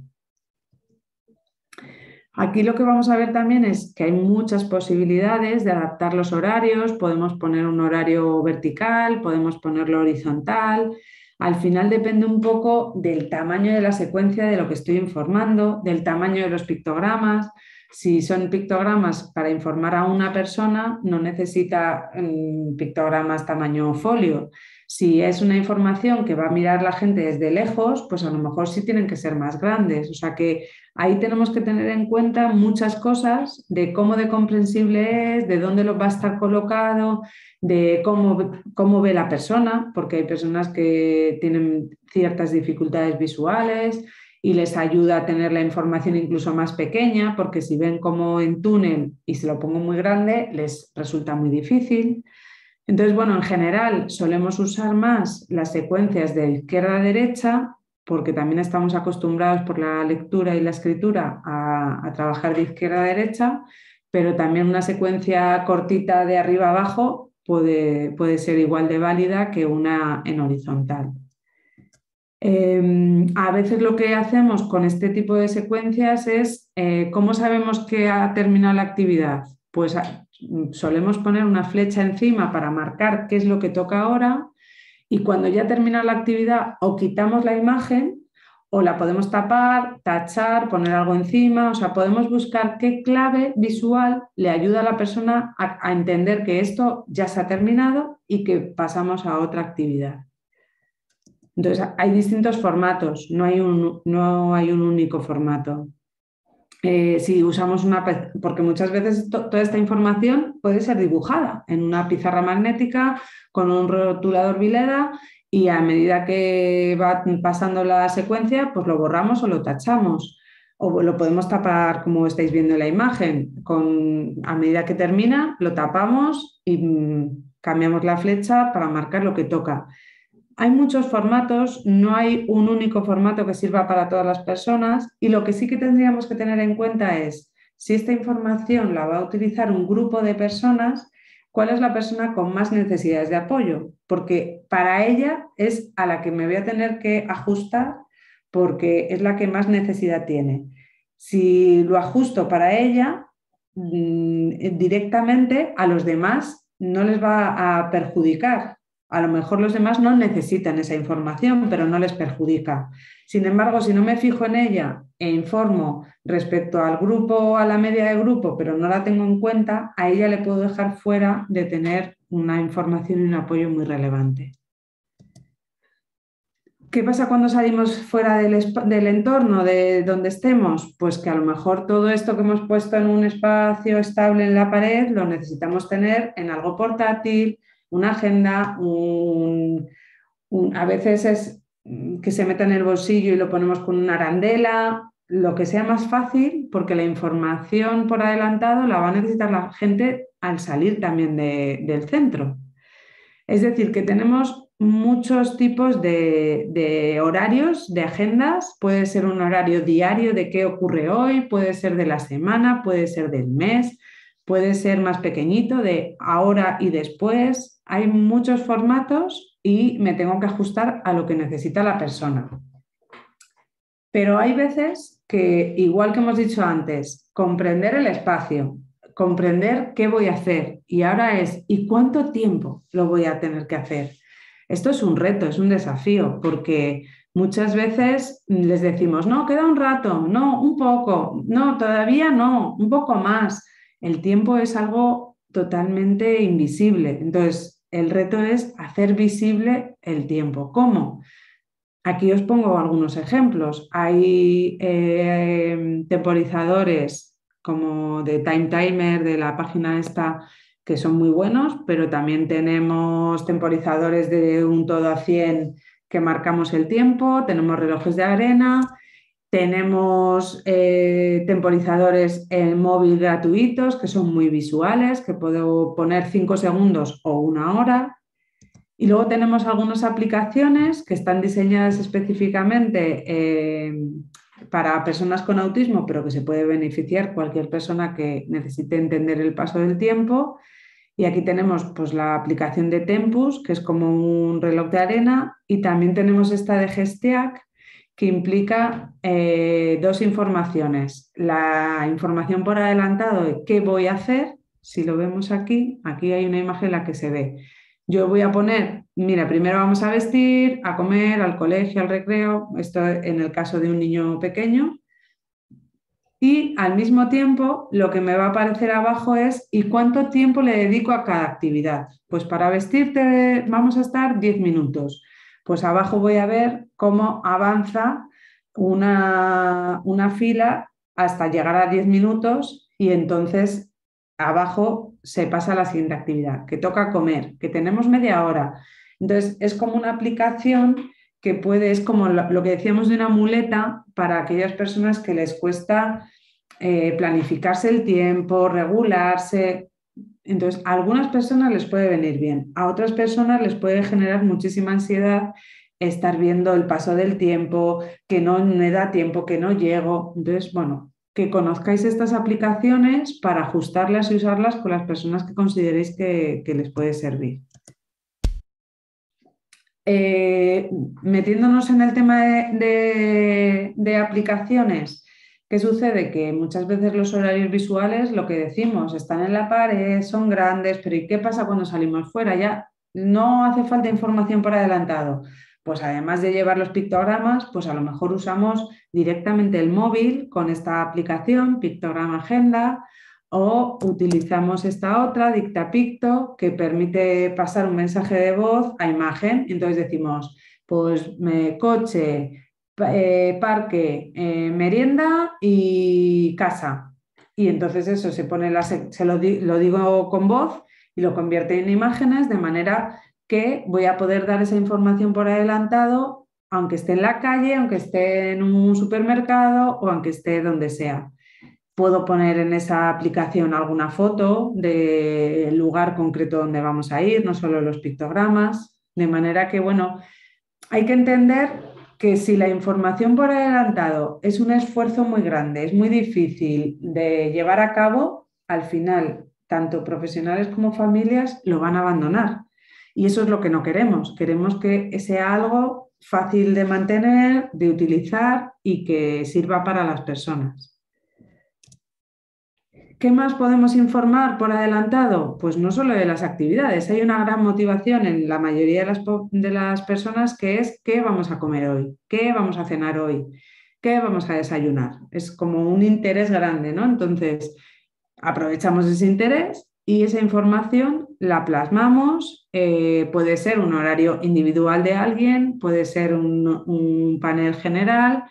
Aquí lo que vamos a ver también es que hay muchas posibilidades de adaptar los horarios. Podemos poner un horario vertical, podemos ponerlo horizontal. Al final depende un poco del tamaño de la secuencia de lo que estoy informando, del tamaño de los pictogramas. Si son pictogramas para informar a una persona, no necesita pictogramas tamaño folio. Si es una información que va a mirar la gente desde lejos, pues a lo mejor sí tienen que ser más grandes. O sea que ahí tenemos que tener en cuenta muchas cosas de cómo de comprensible es, de dónde lo va a estar colocado, de cómo ve la persona, porque hay personas que tienen ciertas dificultades visuales y les ayuda a tener la información incluso más pequeña, porque si ven como en túnel y se lo pongo muy grande, les resulta muy difícil. Entonces, bueno, en general solemos usar más las secuencias de izquierda a derecha, porque también estamos acostumbrados por la lectura y la escritura a trabajar de izquierda a derecha, pero también una secuencia cortita de arriba a abajo puede ser igual de válida que una en horizontal. A veces lo que hacemos con este tipo de secuencias es, ¿cómo sabemos que ha terminado la actividad? Pues solemos poner una flecha encima para marcar qué es lo que toca ahora, y cuando ya termina la actividad o quitamos la imagen o la podemos tapar, tachar, poner algo encima, o sea, podemos buscar qué clave visual le ayuda a la persona a entender que esto ya se ha terminado y que pasamos a otra actividad. Entonces, hay distintos formatos, no hay un único formato. Si usamos porque muchas veces toda esta información puede ser dibujada en una pizarra magnética con un rotulador Vileda, y a medida que va pasando la secuencia, pues lo borramos o lo tachamos. O lo podemos tapar, como estáis viendo en la imagen, a medida que termina, lo tapamos y cambiamos la flecha para marcar lo que toca. Hay muchos formatos, no hay un único formato que sirva para todas las personas, y lo que sí que tendríamos que tener en cuenta es, si esta información la va a utilizar un grupo de personas, ¿cuál es la persona con más necesidades de apoyo? Porque para ella es a la que me voy a tener que ajustar, porque es la que más necesidad tiene. Si lo ajusto para ella, directamente a los demás no les va a perjudicar. A lo mejor los demás no necesitan esa información, pero no les perjudica. Sin embargo, si no me fijo en ella e informo respecto al grupo, a la media de grupo, pero no la tengo en cuenta, a ella le puedo dejar fuera de tener una información y un apoyo muy relevante. ¿Qué pasa cuando salimos fuera del entorno, de donde estemos? Pues que a lo mejor todo esto que hemos puesto en un espacio estable en la pared lo necesitamos tener en algo portátil, una agenda, a veces es que se meta en el bolsillo y lo ponemos con una arandela, lo que sea más fácil, porque la información por adelantado la va a necesitar la gente al salir también del centro. Es decir, que tenemos muchos tipos de horarios, de agendas. Puede ser un horario diario de qué ocurre hoy, puede ser de la semana, puede ser del mes, puede ser más pequeñito, de ahora y después. Hay muchos formatos y me tengo que ajustar a lo que necesita la persona. Pero hay veces que, igual que hemos dicho antes, comprender el espacio, comprender qué voy a hacer, y ahora es, ¿y cuánto tiempo lo voy a tener que hacer? Esto es un reto, es un desafío, porque muchas veces les decimos, no, queda un rato, no, un poco, no, todavía no, un poco más. El tiempo es algo totalmente invisible. Entonces, el reto es hacer visible el tiempo. ¿Cómo? Aquí os pongo algunos ejemplos. Hay temporizadores como de Time Timer, de la página esta, que son muy buenos, pero también tenemos temporizadores de un todo a 100 que marcamos el tiempo, tenemos relojes de arena, tenemos temporizadores en móvil gratuitos que son muy visuales, que puedo poner 5 segundos o 1 hora. Y luego tenemos algunas aplicaciones que están diseñadas específicamente para personas con autismo, pero que se puede beneficiar cualquier persona que necesite entender el paso del tiempo. Y aquí tenemos pues, la aplicación de Tempus, que es como un reloj de arena, y también tenemos esta de Gestiac, que implica 2 informaciones. La información por adelantado de qué voy a hacer. Si lo vemos aquí hay una imagen en la que se ve. Yo voy a poner, mira, primero vamos a vestir, a comer, al colegio, al recreo, esto en el caso de un niño pequeño. Y al mismo tiempo lo que me va a aparecer abajo es ¿y cuánto tiempo le dedico a cada actividad? Pues para vestirte vamos a estar 10 minutos. Pues abajo voy a ver cómo avanza una fila hasta llegar a 10 minutos y entonces abajo se pasa a la siguiente actividad, que toca comer, que tenemos media hora. Entonces es como una aplicación que puede, es como lo que decíamos de una muleta para aquellas personas que les cuesta planificarse el tiempo, regularse. Entonces, a algunas personas les puede venir bien, a otras personas les puede generar muchísima ansiedad estar viendo el paso del tiempo, que no me da tiempo, que no llego. Entonces, bueno, que conozcáis estas aplicaciones para ajustarlas y usarlas con las personas que consideréis que les puede servir. Metiéndonos en el tema de aplicaciones, ¿qué sucede? Que muchas veces los horarios visuales, lo que decimos, están en la pared, son grandes, pero ¿y qué pasa cuando salimos fuera? Ya no hace falta información por adelantado. Pues además de llevar los pictogramas, pues a lo mejor usamos directamente el móvil con esta aplicación, Pictograma Agenda, o utilizamos esta otra, DictaPicto, que permite pasar un mensaje de voz a imagen. Entonces decimos, pues coche, parque, merienda y casa. Y entonces eso se pone, lo digo con voz y lo convierte en imágenes de manera que voy a poder dar esa información por adelantado, aunque esté en la calle, aunque esté en un supermercado o aunque esté donde sea. Puedo poner en esa aplicación alguna foto del lugar concreto donde vamos a ir, no solo los pictogramas, de manera que, bueno, hay que entender que si la información por adelantado es un esfuerzo muy grande, es muy difícil de llevar a cabo, al final, tanto profesionales como familias lo van a abandonar. Y eso es lo que no queremos. Queremos que sea algo fácil de mantener, de utilizar y que sirva para las personas. ¿Qué más podemos informar por adelantado? Pues no solo de las actividades, hay una gran motivación en la mayoría de las personas que es ¿qué vamos a comer hoy? ¿Qué vamos a cenar hoy? ¿Qué vamos a desayunar? Es como un interés grande, ¿no? Entonces, aprovechamos ese interés y esa información la plasmamos, puede ser un horario individual de alguien, puede ser un panel general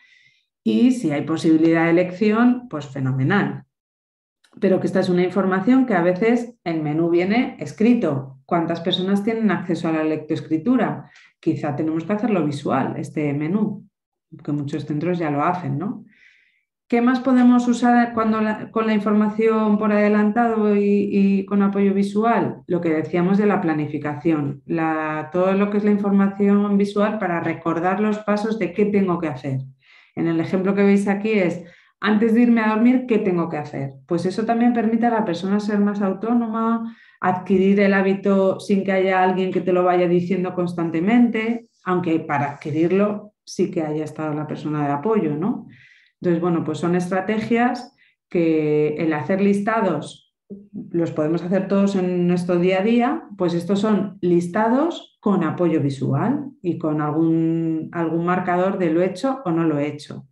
y si hay posibilidad de elección, pues fenomenal. Pero que esta es una información que a veces el menú viene escrito. ¿Cuántas personas tienen acceso a la lectoescritura? Quizá tenemos que hacerlo visual, este menú, que muchos centros ya lo hacen, ¿no? ¿Qué más podemos usar con la información por adelantado y con apoyo visual? Lo que decíamos de la planificación, todo lo que es la información visual para recordar los pasos de qué tengo que hacer. En el ejemplo que veis aquí es, antes de irme a dormir, ¿qué tengo que hacer? Pues eso también permite a la persona ser más autónoma, adquirir el hábito sin que haya alguien que te lo vaya diciendo constantemente, aunque para adquirirlo sí que haya estado la persona de apoyo, ¿no? Entonces, bueno, pues son estrategias que el hacer listados los podemos hacer todos en nuestro día a día, pues estos son listados con apoyo visual y con algún marcador de lo he hecho o no lo he hecho.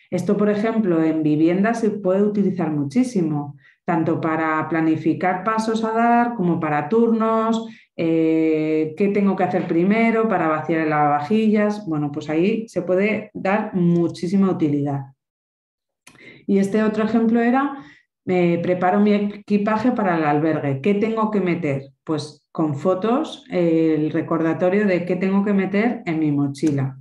Esto, por ejemplo, en vivienda se puede utilizar muchísimo, tanto para planificar pasos a dar como para turnos, qué tengo que hacer primero para vaciar el lavavajillas. Bueno, pues ahí se puede dar muchísima utilidad. Y este otro ejemplo era, preparo mi equipaje para el albergue. ¿Qué tengo que meter? Pues con fotos, el recordatorio de qué tengo que meter en mi mochila.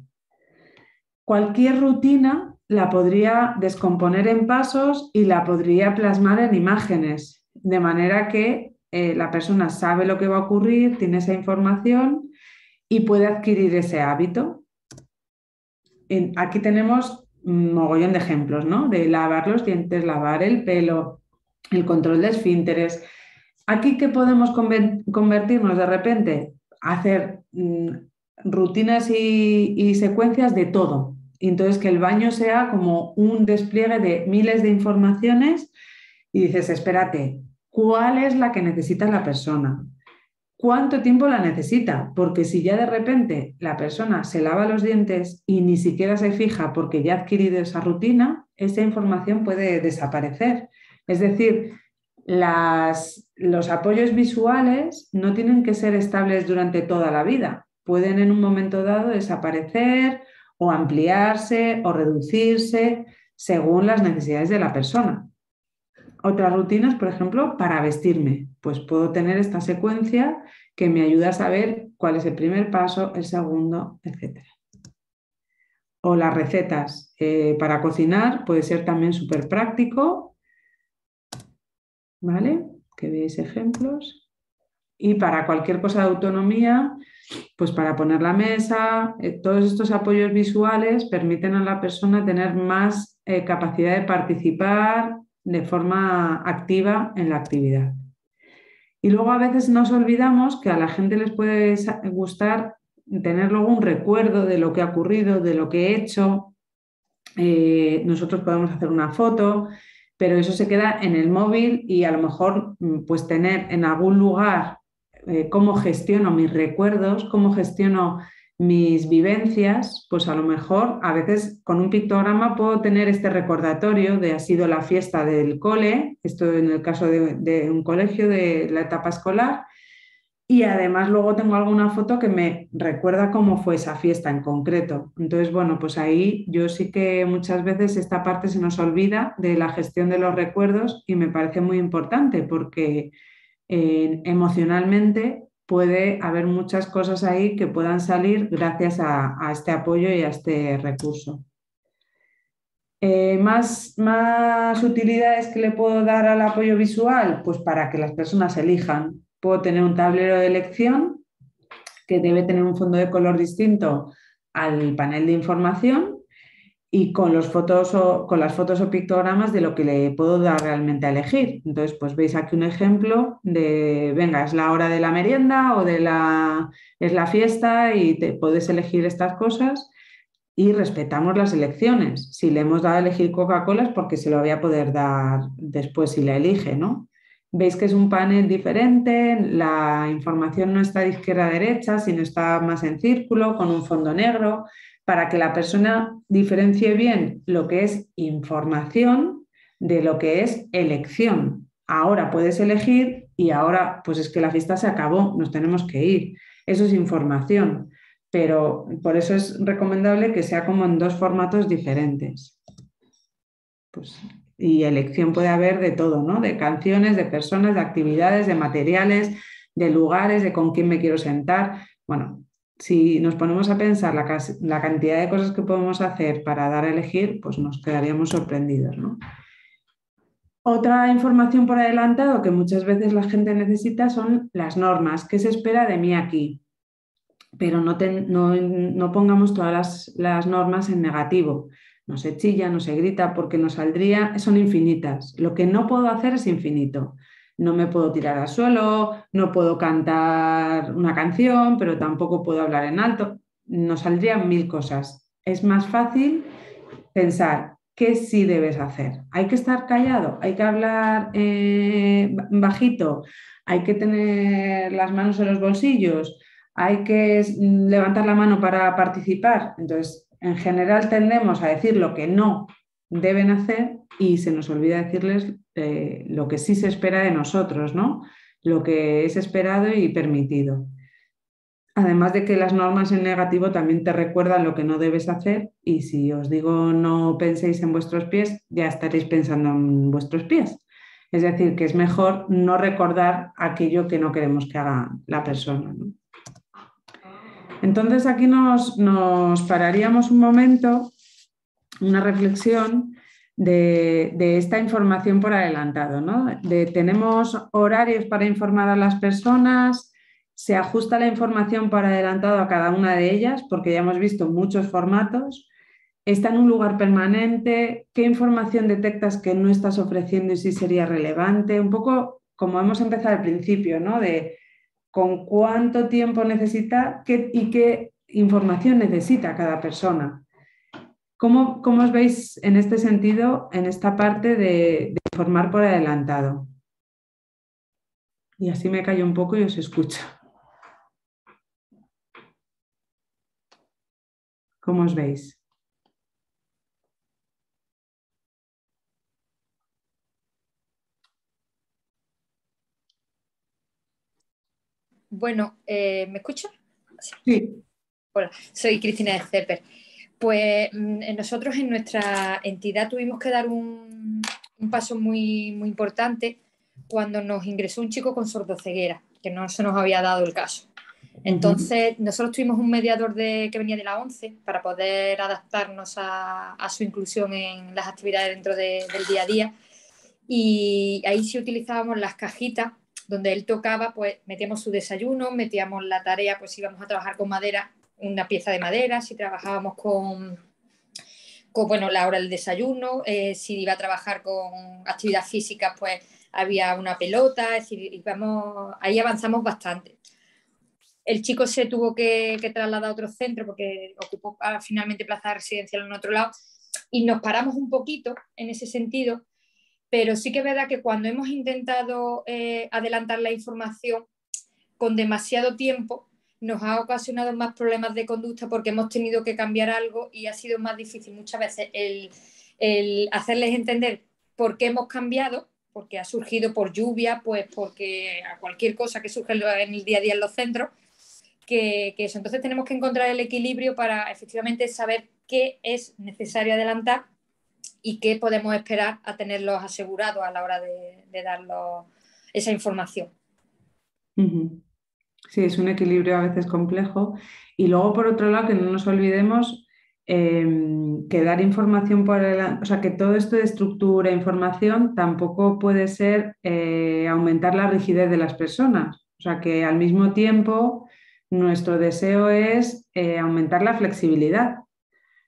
Cualquier rutina la podría descomponer en pasos y la podría plasmar en imágenes, de manera que la persona sabe lo que va a ocurrir, tiene esa información y puede adquirir ese hábito. Aquí tenemos un mogollón de ejemplos, ¿no? De lavar los dientes, lavar el pelo, el control de esfínteres. Aquí, ¿qué podemos convertirnos de repente? Hacer rutinas y secuencias de todo. Y entonces que el baño sea como un despliegue de miles de informaciones y dices, espérate, ¿cuál es la que necesita la persona? cuánto tiempo la necesita, porque si ya de repente la persona se lava los dientes y ni siquiera se fija porque ya ha adquirido esa rutina, esa información puede desaparecer. Es decir, los apoyos visuales no tienen que ser estables durante toda la vida. Pueden en un momento dado desaparecer o ampliarse o reducirse según las necesidades de la persona. Otras rutinas, por ejemplo, para vestirme. Pues puedo tener esta secuencia que me ayuda a saber cuál es el primer paso, el segundo, etc. O las recetas. Para cocinar puede ser también súper práctico, ¿vale? Que veáis ejemplos. Y para cualquier cosa de autonomía, pues para poner la mesa, todos estos apoyos visuales permiten a la persona tener más capacidad de participar de forma activa en la actividad. Y luego a veces nos olvidamos que a la gente les puede gustar tener luego un recuerdo de lo que ha ocurrido, de lo que he hecho. Nosotros podemos hacer una foto, pero eso se queda en el móvil y a lo mejor pues tener en algún lugar cómo gestiono mis recuerdos, cómo gestiono mis vivencias, pues a lo mejor a veces con un pictograma puedo tener este recordatorio de ha sido la fiesta del cole, esto en el caso de un colegio de la etapa escolar, y además luego tengo alguna foto que me recuerda cómo fue esa fiesta en concreto. Entonces, bueno, pues ahí yo sí que muchas veces esta parte se nos olvida de la gestión de los recuerdos y me parece muy importante porque emocionalmente puede haber muchas cosas ahí que puedan salir gracias a este apoyo y a este recurso. Más utilidades que le puedo dar al apoyo visual, pues para que las personas elijan. Puedo tener un tablero de elección que debe tener un fondo de color distinto al panel de información y con las fotos o pictogramas de lo que le puedo dar realmente a elegir. Entonces, pues veis aquí un ejemplo de, venga, es la hora de la merienda o es la fiesta y te puedes elegir estas cosas y respetamos las elecciones. Si le hemos dado a elegir Coca-Cola es porque se lo voy a poder dar después si la elige, ¿no? Veis que es un panel diferente, la información no está de izquierda a derecha, sino está más en círculo, con un fondo negro, para que la persona diferencie bien lo que es información de lo que es elección. Ahora puedes elegir y ahora pues es que la fiesta se acabó, nos tenemos que ir. Eso es información, pero por eso es recomendable que sea como en dos formatos diferentes. Pues, y elección puede haber de todo, ¿no? De canciones, de personas, de actividades, de materiales, de lugares, de con quién me quiero sentar. Bueno, si nos ponemos a pensar la cantidad de cosas que podemos hacer para dar a elegir, pues nos quedaríamos sorprendidos, ¿no? Otra información por adelantado que muchas veces la gente necesita son las normas. ¿Qué se espera de mí aquí? Pero no pongamos todas las normas en negativo. No se chilla, no se grita, porque nos saldría, son infinitas. Lo que no puedo hacer es infinito. No me puedo tirar al suelo, no puedo cantar una canción, pero tampoco puedo hablar en alto. Nos saldrían 1000 cosas. Es más fácil pensar qué sí debes hacer. Hay que estar callado, hay que hablar bajito, hay que tener las manos en los bolsillos, hay que levantar la mano para participar. Entonces, en general tendemos a decir lo que no deben hacer y se nos olvida decirles lo que sí se espera de nosotros, ¿no? Lo que es esperado y permitido. Además de que las normas en negativo también te recuerdan lo que no debes hacer y si os digo no penséis en vuestros pies, ya estaréis pensando en vuestros pies. Es decir, que es mejor no recordar aquello que no queremos que haga la persona, ¿no? Entonces aquí nos pararíamos un momento, una reflexión de esta información por adelantado, ¿no? Tenemos horarios para informar a las personas, se ajusta la información por adelantado a cada una de ellas, porque ya hemos visto muchos formatos, está en un lugar permanente, qué información detectas que no estás ofreciendo y si sería relevante, un poco como hemos empezado al principio, ¿no? De con cuánto tiempo necesita y qué información necesita cada persona. ¿Cómo os veis en este sentido, en esta parte de informar por adelantado? Y así me callo un poco y os escucho. ¿Cómo os veis? Bueno, ¿me escuchan? Sí. Hola, soy Cristina de Ceper. Pues nosotros en nuestra entidad tuvimos que dar un paso muy, muy importante cuando nos ingresó un chico con sordoceguera, que no se nos había dado el caso. Entonces, nosotros tuvimos un mediador que venía de la ONCE para poder adaptarnos a su inclusión en las actividades dentro del día a día. Y ahí sí utilizábamos las cajitas donde él tocaba, pues metíamos su desayuno, metíamos la tarea, pues íbamos a trabajar con madera, una pieza de madera, si trabajábamos con bueno, la hora del desayuno, si iba a trabajar con actividad física, pues había una pelota, es decir, ahí avanzamos bastante. El chico se tuvo que trasladar a otro centro porque ocupó finalmente plaza residencial en otro lado y nos paramos un poquito en ese sentido, pero sí que es verdad que cuando hemos intentado adelantar la información con demasiado tiempo, nos ha ocasionado más problemas de conducta porque hemos tenido que cambiar algo y ha sido más difícil muchas veces el hacerles entender por qué hemos cambiado, porque ha surgido por lluvia, pues porque a cualquier cosa que surge en el día a día en los centros, que eso. Entonces tenemos que encontrar el equilibrio para efectivamente saber qué es necesario adelantar y qué podemos esperar a tenerlos asegurados a la hora de darlos esa información. Sí, es un equilibrio a veces complejo. Y luego, por otro lado, que no nos olvidemos que dar información o sea, que todo esto de estructura e información tampoco puede ser aumentar la rigidez de las personas. O sea, que al mismo tiempo nuestro deseo es aumentar la flexibilidad.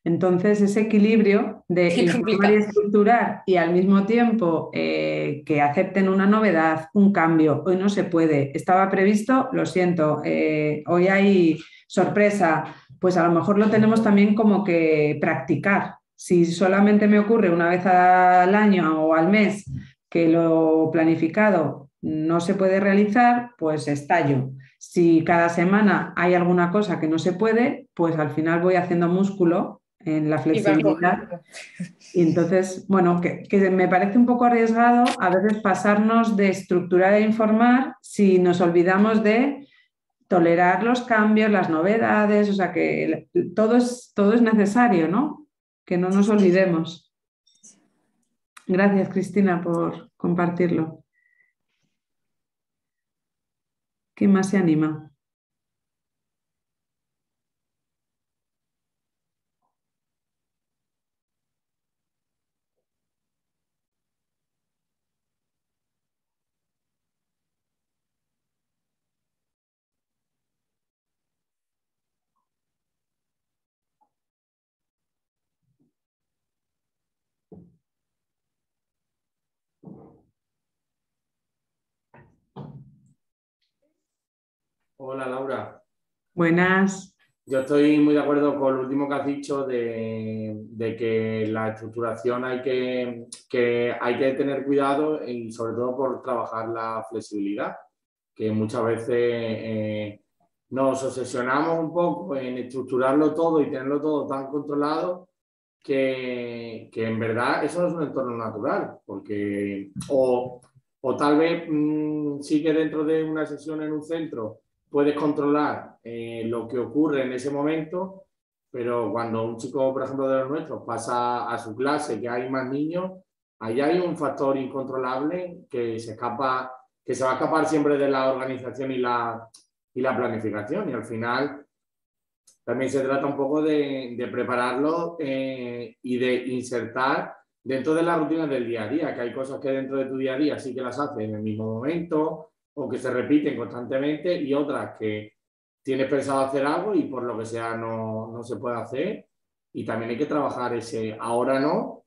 Entonces, ese equilibrio de informar y estructurar y al mismo tiempo que acepten una novedad, un cambio, hoy no se puede, estaba previsto, lo siento, hoy hay sorpresa, pues a lo mejor lo tenemos también como que practicar. Si solamente me ocurre una vez al año o al mes que lo planificado no se puede realizar, pues estallo. Si cada semana hay alguna cosa que no se puede, pues al final voy haciendo músculo en la flexibilidad. Y entonces, bueno, que me parece un poco arriesgado a veces pasarnos de estructurar e informar si nos olvidamos de tolerar los cambios, las novedades, o sea que todo es necesario, ¿no? Que no nos olvidemos. Gracias, Cristina, por compartirlo. ¿Quién más se anima? Hola, Laura. Buenas. Yo estoy muy de acuerdo con lo último que has dicho de que la estructuración hay que tener cuidado y sobre todo por trabajar la flexibilidad, que muchas veces nos obsesionamos un poco en estructurarlo todo y tenerlo todo tan controlado que en verdad eso no es un entorno natural, porque o tal vez sí que dentro de una sesión en un centro puedes controlar lo que ocurre en ese momento, pero cuando un chico, por ejemplo, de los nuestros pasa a su clase, que hay más niños, ahí hay un factor incontrolable que se va a escapar siempre de la organización y la planificación. Y al final también se trata un poco de prepararlo y de insertar dentro de la rutina del día a día, que hay cosas que dentro de tu día a día sí que las haces en el mismo momento o que se repiten constantemente y otras que tienes pensado hacer algo y por lo que sea no se puede hacer. Y también hay que trabajar ese ahora no,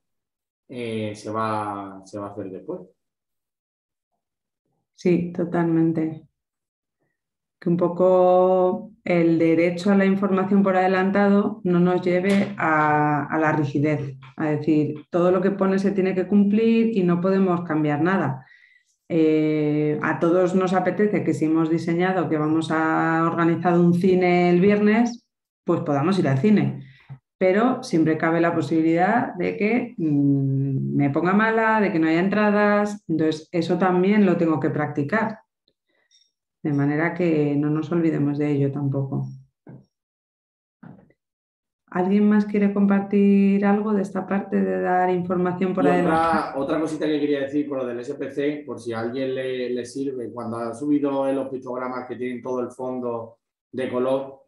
se va a hacer después. Sí, totalmente. Que un poco el derecho a la información por adelantado no nos lleve a la rigidez, a decir, todo lo que pone se tiene que cumplir y no podemos cambiar nada. A todos nos apetece que si hemos diseñado que vamos a organizar un cine el viernes, pues podamos ir al cine. pero siempre cabe la posibilidad de que me ponga mala, de que no haya entradas, entonces eso también lo tengo que practicar, de manera que no nos olvidemos de ello tampoco. ¿Alguien más quiere compartir algo de esta parte de dar información por adelantado? Otra cosita que quería decir con lo del SPC, por si a alguien le sirve, cuando ha subido los pictogramas que tienen todo el fondo de color,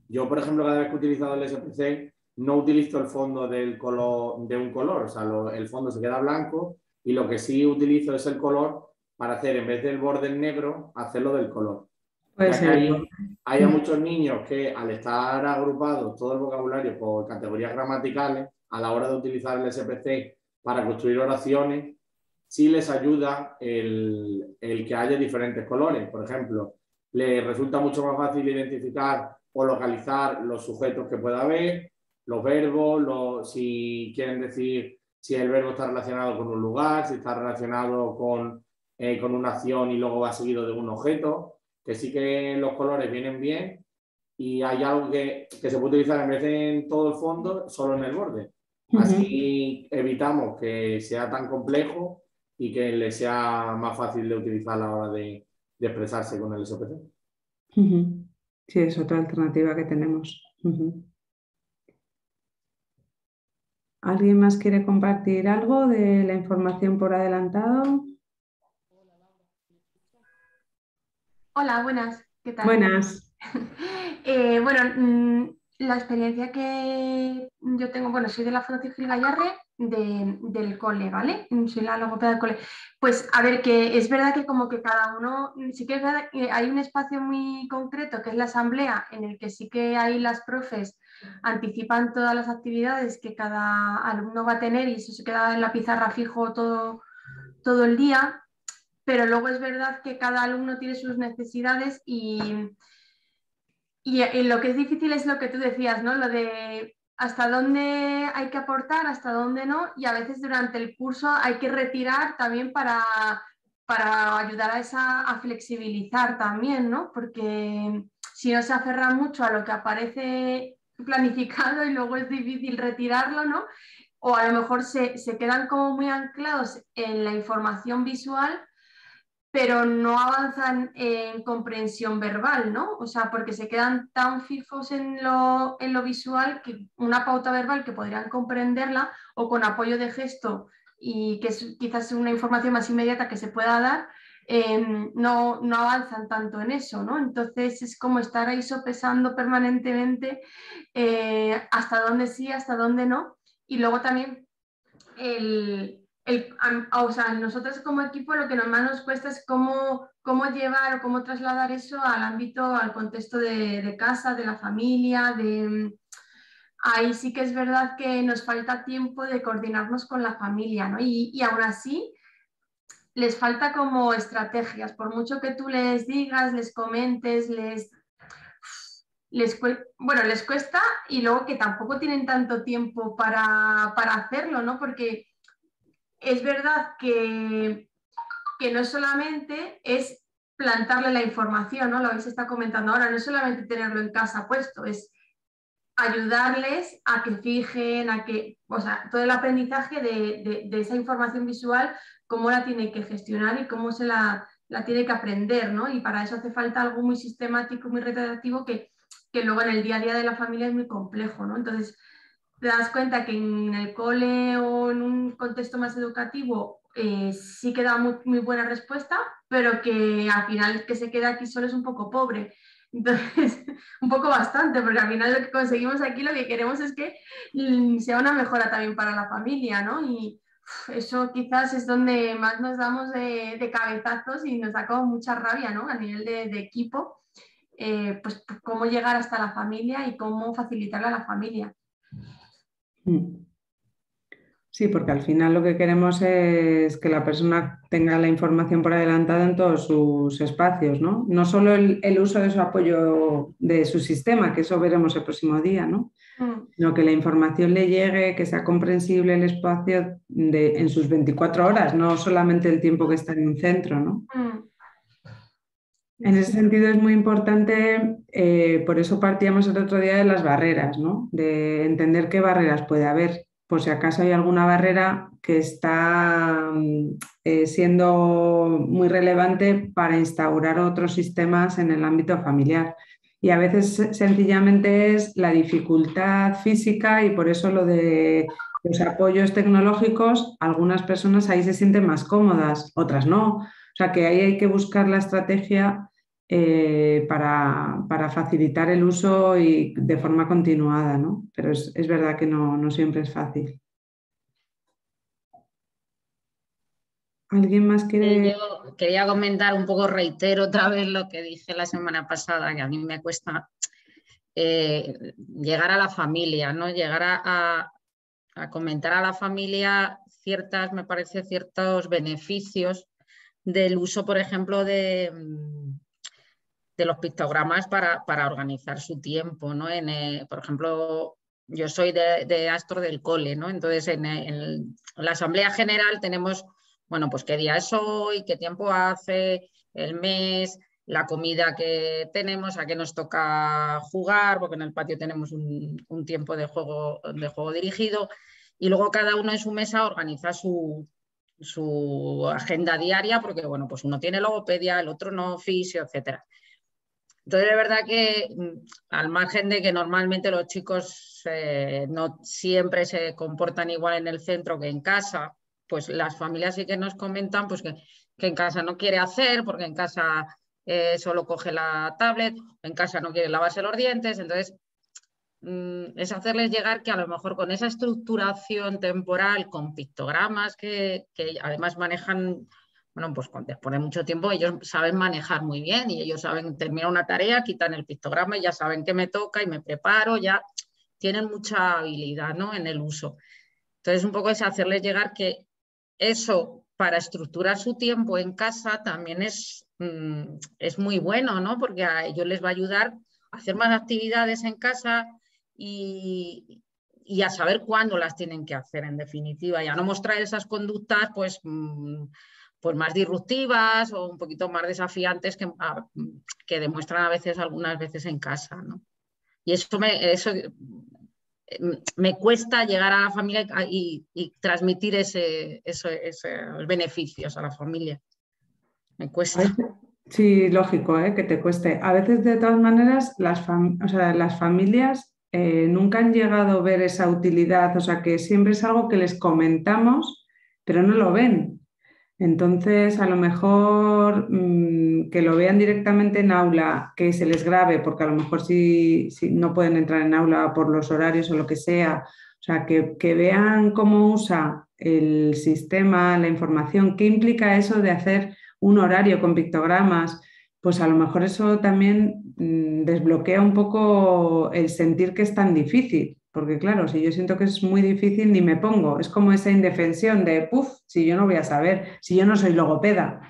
yo, por ejemplo, cada vez que he utilizado el SPC, no utilizo el fondo del color, de un color, o sea, el fondo se queda blanco y lo que sí utilizo es el color para hacer, en vez del borde negro, hacerlo del color. Puede ser. Hay muchos niños que al estar agrupados todo el vocabulario por categorías gramaticales, a la hora de utilizar el SPC para construir oraciones, sí les ayuda el que haya diferentes colores. Por ejemplo, les resulta mucho más fácil identificar o localizar los sujetos que pueda haber, los verbos, si quieren decir si el verbo está relacionado con un lugar, si está relacionado con una acción y luego va seguido de un objeto, que sí que los colores vienen bien y hay algo que se puede utilizar en vez de en todo el fondo, solo en el borde. Así evitamos que sea tan complejo y que le sea más fácil de utilizar a la hora de expresarse con el SPC. Sí, es otra alternativa que tenemos. ¿Alguien más quiere compartir algo de la información por adelantado? Hola, buenas. ¿Qué tal? Buenas. Bueno, la experiencia que yo tengo, bueno, soy de la Fundación Gil Gallarre del cole, ¿vale? Soy la logopeda del cole. Pues a ver, que es verdad que como que cada uno, sí que es verdad que hay un espacio muy concreto que es la asamblea, en el que sí que ahí las profes anticipan todas las actividades que cada alumno va a tener y eso se queda en la pizarra fijo todo el día. Pero luego es verdad que cada alumno tiene sus necesidades y lo que es difícil es lo que tú decías, ¿no? Lo de hasta dónde hay que aportar, hasta dónde no, y a veces durante el curso hay que retirar también para ayudar a flexibilizar también, ¿no? Porque si no se aferra mucho a lo que aparece planificado y luego es difícil retirarlo, ¿no? O a lo mejor se quedan como muy anclados en la información visual, pero no avanzan en comprensión verbal, ¿no? O sea, porque se quedan tan fijos en lo visual que una pauta verbal que podrían comprenderla o con apoyo de gesto y que es quizás una información más inmediata que se pueda dar, no avanzan tanto en eso, ¿no? Entonces es como estar ahí sopesando permanentemente hasta dónde sí, hasta dónde no. Y luego también o sea, nosotros como equipo lo que más nos cuesta es cómo llevar o cómo trasladar eso al ámbito, al contexto de casa, de la familia, ahí sí que es verdad que nos falta tiempo de coordinarnos con la familia, ¿no? Y aún así les falta como estrategias, por mucho que tú les digas, les comentes, les cuesta y luego que tampoco tienen tanto tiempo para hacerlo, ¿no? Porque es verdad que no solamente es plantarle la información, ¿no? Lo habéis estado comentando ahora, no es solamente tenerlo en casa puesto, es ayudarles a que fijen, o sea, todo el aprendizaje de esa información visual, cómo la tiene que gestionar y cómo se la tiene que aprender, ¿no? Y para eso hace falta algo muy sistemático, muy reiterativo, que luego en el día a día de la familia es muy complejo, ¿no? Entonces, te das cuenta que en el cole o en un contexto más educativo sí que da muy buena respuesta, pero que al final el que se queda aquí solo es un poco pobre. Entonces, un poco bastante, porque al final lo que conseguimos aquí, lo que queremos es que sea una mejora también para la familia, ¿no? Y eso quizás es donde más nos damos de cabezazos y nos da como mucha rabia, ¿no? A nivel de equipo, pues cómo llegar hasta la familia y cómo facilitarle a la familia. Sí, porque al final lo que queremos es que la persona tenga la información por adelantado en todos sus espacios, ¿no? No solo el uso de su apoyo de su sistema, que eso veremos el próximo día, ¿no? Sino que la información le llegue, que sea comprensible el espacio en sus 24 horas, no solamente el tiempo que está en un centro, ¿no? En ese sentido es muy importante, por eso partíamos el otro día de las barreras, ¿no? De entender qué barreras puede haber, por si acaso hay alguna barrera que está siendo muy relevante para instaurar otros sistemas en el ámbito familiar. Y a veces sencillamente es la dificultad física y por eso lo de los apoyos tecnológicos, algunas personas ahí se sienten más cómodas, otras no. O sea que ahí hay que buscar la estrategia para facilitar el uso y de forma continuada, ¿no? Pero es verdad que no siempre es fácil. ¿Alguien más quiere...? Yo quería comentar un poco, reitero otra vez lo que dije la semana pasada, que a mí me cuesta llegar a la familia, ¿no? Llegar a comentar a la familia me parece, ciertos beneficios del uso, por ejemplo, de los pictogramas para organizar su tiempo, ¿no? Por ejemplo, yo soy de Astor del cole, ¿no? Entonces en la Asamblea General tenemos, bueno, pues qué día es hoy, qué tiempo hace, el mes, la comida que tenemos, a qué nos toca jugar, porque en el patio tenemos un tiempo de juego dirigido, y luego cada uno en su mesa organiza su agenda diaria, porque bueno, pues uno tiene logopedia, el otro no, fisio, etcétera. Entonces, de verdad que al margen de que normalmente los chicos no siempre se comportan igual en el centro que en casa, pues las familias sí que nos comentan pues que en casa no quiere hacer, porque en casa solo coge la tablet, en casa no quiere lavarse los dientes. Entonces, es hacerles llegar que a lo mejor con esa estructuración temporal, con pictogramas que además manejan... Bueno, pues después de mucho tiempo ellos saben manejar muy bien y ellos saben terminar una tarea, quitan el pictograma y ya saben qué me toca y me preparo, ya tienen mucha habilidad, ¿no?, en el uso. Entonces, un poco es hacerles llegar que eso para estructurar su tiempo en casa también es muy bueno, ¿no?, porque a ellos les va a ayudar a hacer más actividades en casa y a saber cuándo las tienen que hacer, en definitiva, y a no mostrar esas conductas pues más disruptivas o un poquito más desafiantes que demuestran algunas veces en casa, ¿no? Y eso me cuesta llegar a la familia y transmitir esos beneficios a la familia. Me cuesta. Sí, lógico, que te cueste. A veces, de todas maneras, las familias nunca han llegado a ver esa utilidad, o sea, que siempre es algo que les comentamos, pero no lo ven. Entonces, a lo mejor que lo vean directamente en aula, que se les grabe, porque a lo mejor si no pueden entrar en aula por los horarios o lo que sea, o sea, que vean cómo usa el sistema, la información, qué implica eso de hacer un horario con pictogramas, pues a lo mejor eso también desbloquea un poco el sentir que es tan difícil. Porque claro, si yo siento que es muy difícil, ni me pongo. Es como esa indefensión de, puf, si yo no voy a saber, si yo no soy logopeda.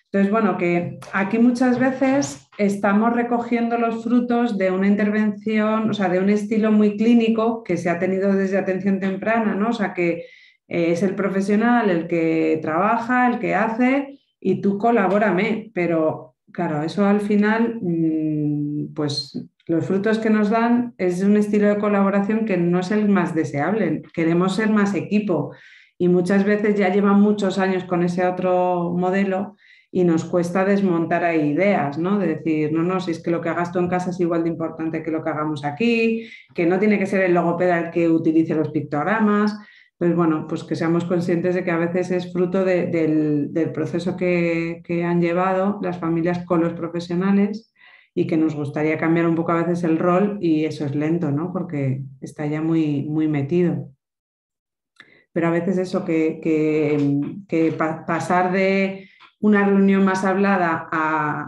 Entonces, bueno, que aquí muchas veces estamos recogiendo los frutos de una intervención, o sea, de un estilo muy clínico que se ha tenido desde atención temprana, ¿no? O sea, que es el profesional el que trabaja, el que hace y tú colabórame. Pero claro, eso al final, pues los frutos que nos dan es un estilo de colaboración que no es el más deseable. Queremos ser más equipo y muchas veces ya llevan muchos años con ese otro modelo y nos cuesta desmontar ahí ideas, ¿no? De decir, no, si es que lo que hagas tú en casa es igual de importante que lo que hagamos aquí, que no tiene que ser el logopeda el que utilice los pictogramas. Pues bueno, pues que seamos conscientes de que a veces es fruto del proceso que han llevado las familias con los profesionales y que nos gustaría cambiar un poco a veces el rol y eso es lento, ¿no? Porque está ya muy, muy metido. Pero a veces eso, pasar de una reunión más hablada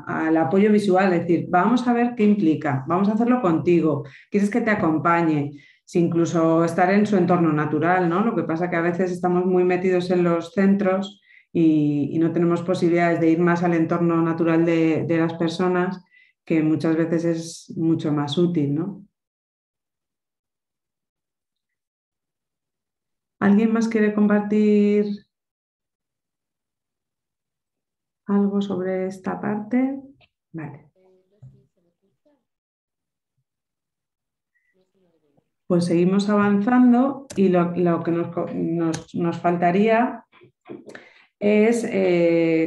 al apoyo visual, es decir, vamos a ver qué implica, vamos a hacerlo contigo, quieres que te acompañe, si incluso estar en su entorno natural, ¿no? Lo que pasa que a veces estamos muy metidos en los centros y no tenemos posibilidades de ir más al entorno natural de las personas, que muchas veces es mucho más útil, ¿no? ¿Alguien más quiere compartir algo sobre esta parte? Vale. Pues seguimos avanzando y lo que nos faltaría es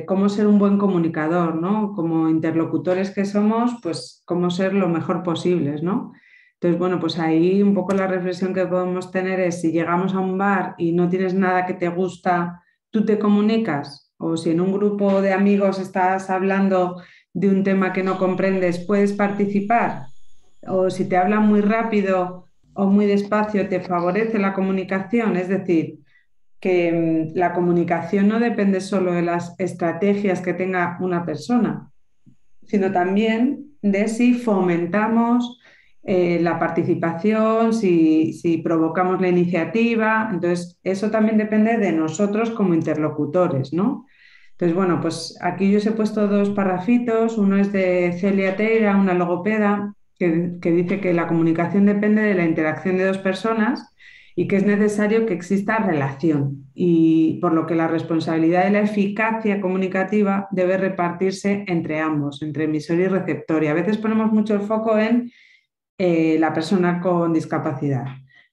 cómo ser un buen comunicador, ¿no? Como interlocutores que somos, pues cómo ser lo mejor posibles, ¿no? Entonces, bueno, pues ahí un poco la reflexión que podemos tener es si llegamos a un bar y no tienes nada que te gusta, ¿tú te comunicas? O si en un grupo de amigos estás hablando de un tema que no comprendes, ¿puedes participar? O si te hablan muy rápido o muy despacio, ¿te favorece la comunicación? Es decir, que la comunicación no depende solo de las estrategias que tenga una persona, sino también de si fomentamos la participación, si provocamos la iniciativa. Entonces, eso también depende de nosotros como interlocutores, ¿no? Entonces, bueno, pues aquí yo os he puesto dos parrafitos. Uno es de Celia Teira, una logopeda, que dice que la comunicación depende de la interacción de dos personas y que es necesario que exista relación, y por lo que la responsabilidad de la eficacia comunicativa debe repartirse entre ambos, entre emisor y receptor. Y a veces ponemos mucho el foco en la persona con discapacidad.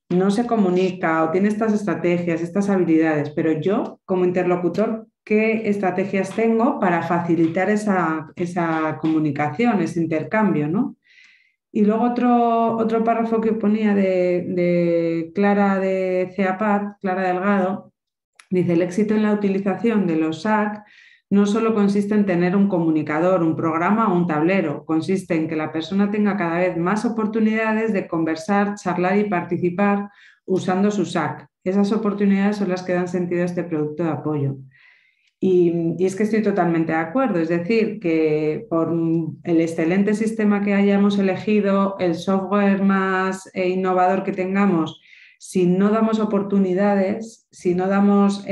No se comunica o tiene estas estrategias, estas habilidades, pero yo como interlocutor, ¿qué estrategias tengo para facilitar esa comunicación, ese intercambio, ¿no? Y luego otro párrafo que ponía de Clara de CEAPAT, Clara Delgado, dice: el éxito en la utilización de los SAC no solo consiste en tener un comunicador, un programa o un tablero, consiste en que la persona tenga cada vez más oportunidades de conversar, charlar y participar usando su SAC. Esas oportunidades son las que dan sentido a este producto de apoyo. Y es que estoy totalmente de acuerdo, es decir, que por el excelente sistema que hayamos elegido, el software más innovador que tengamos, si no damos oportunidades, si no damos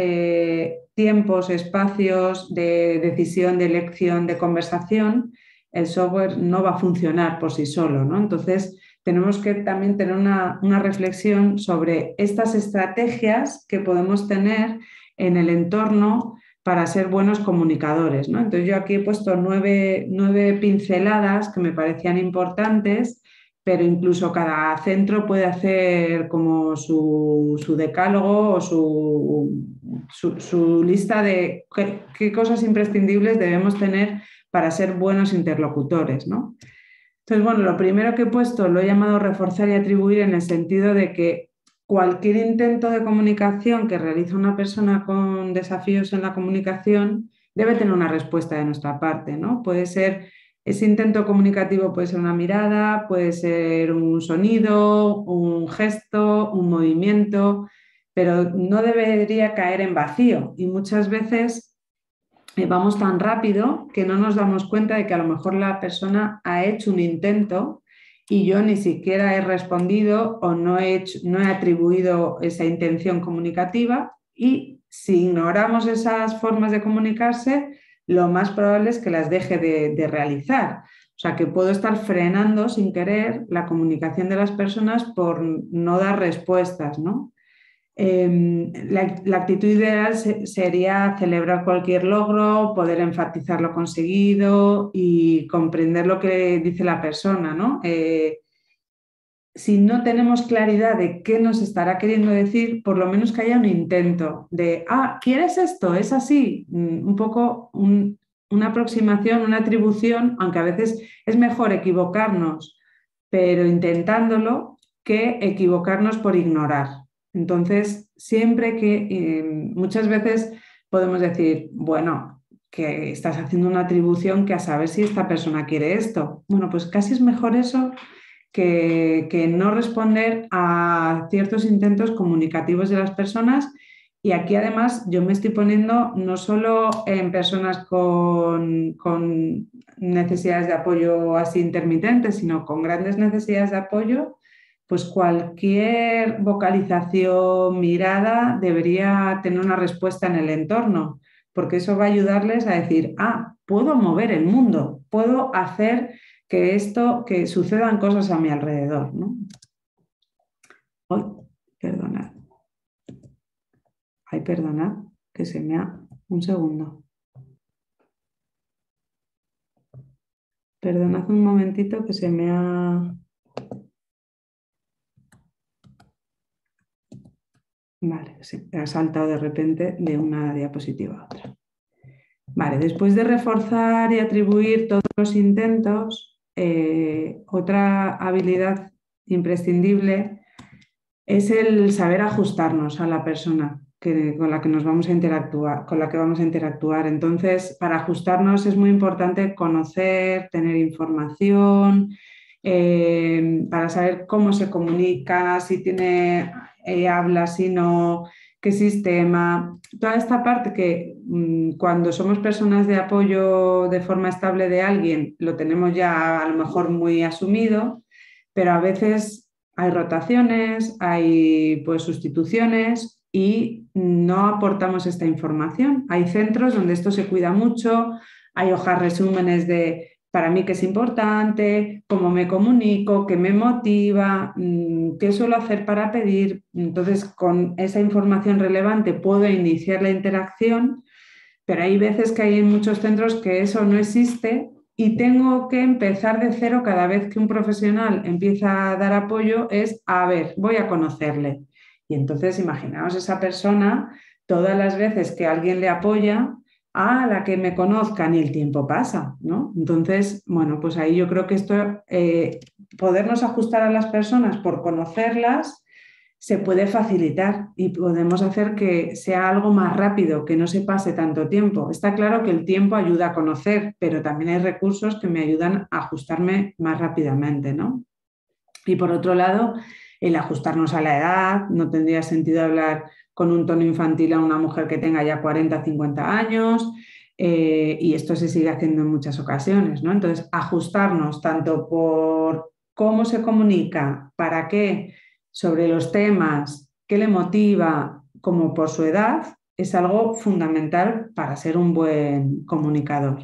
tiempos, espacios de decisión, de elección, de conversación, el software no va a funcionar por sí solo, ¿no? Entonces, tenemos que también tener una reflexión sobre estas estrategias que podemos tener en el entorno para ser buenos comunicadores, ¿no? Entonces yo aquí he puesto nueve pinceladas que me parecían importantes, pero incluso cada centro puede hacer como su decálogo o su lista de qué cosas imprescindibles debemos tener para ser buenos interlocutores, ¿no? Entonces, bueno, lo primero que he puesto lo he llamado reforzar y atribuir, en el sentido de que cualquier intento de comunicación que realiza una persona con desafíos en la comunicación debe tener una respuesta de nuestra parte, ¿no? Puede ser, ese intento comunicativo puede ser una mirada, puede ser un sonido, un gesto, un movimiento, pero no debería caer en vacío. Y muchas veces vamos tan rápido que no nos damos cuenta de que a lo mejor la persona ha hecho un intento y yo ni siquiera he respondido o no he atribuido esa intención comunicativa, y si ignoramos esas formas de comunicarse, lo más probable es que las deje de realizar. O sea, que puedo estar frenando sin querer la comunicación de las personas por no dar respuestas, ¿no? La actitud ideal sería celebrar cualquier logro, poder enfatizar lo conseguido y comprender lo que dice la persona, ¿no? Si no tenemos claridad de qué nos estará queriendo decir, por lo menos que haya un intento de, ¿quieres esto? ¿Es así? Un poco una aproximación, una atribución, aunque a veces es mejor equivocarnos, pero intentándolo, que equivocarnos por ignorar. Entonces, siempre que muchas veces podemos decir, bueno, que estás haciendo una atribución, que a saber si esta persona quiere esto. Bueno, pues casi es mejor eso que no responder a ciertos intentos comunicativos de las personas. Y aquí además yo me estoy poniendo no solo en personas con necesidades de apoyo así intermitentes, sino con grandes necesidades de apoyo. Pues cualquier vocalización, mirada, debería tener una respuesta en el entorno, porque eso va a ayudarles a decir, puedo mover el mundo, puedo hacer que sucedan cosas a mi alrededor, ¿no? Perdonad. Perdonad, que se me ha... Un segundo. Perdonad un momentito que se me ha... Vale, se ha saltado de repente de una diapositiva a otra. Vale, después de reforzar y atribuir todos los intentos, otra habilidad imprescindible es el saber ajustarnos a la persona con la que nos vamos a interactuar, con la que vamos a interactuar. Entonces, para ajustarnos es muy importante conocer, tener información, para saber cómo se comunica, si tiene habla, si no, qué sistema. Toda esta parte que cuando somos personas de apoyo de forma estable de alguien, lo tenemos ya a lo mejor muy asumido, pero a veces hay rotaciones, hay pues sustituciones y no aportamos esta información. Hay centros donde esto se cuida mucho, hay hojas resúmenes de para mí qué es importante, cómo me comunico, qué me motiva, qué suelo hacer para pedir. Entonces, con esa información relevante puedo iniciar la interacción, pero hay veces que hay en muchos centros que eso no existe y tengo que empezar de cero cada vez que un profesional empieza a dar apoyo, es, a ver, voy a conocerle. Y entonces imaginaos esa persona, todas las veces que alguien le apoya, a la que me conozcan y el tiempo pasa, ¿no? Entonces, bueno, pues ahí yo creo que esto, podernos ajustar a las personas por conocerlas, se puede facilitar y podemos hacer que sea algo más rápido, que no se pase tanto tiempo. Está claro que el tiempo ayuda a conocer, pero también hay recursos que me ayudan a ajustarme más rápidamente, ¿no? Y por otro lado, el ajustarnos a la edad, no tendría sentido hablar con un tono infantil a una mujer que tenga ya 40, 50 años, y esto se sigue haciendo en muchas ocasiones, ¿no? Entonces, ajustarnos tanto por cómo se comunica, para qué, sobre los temas, qué le motiva, como por su edad, es algo fundamental para ser un buen comunicador.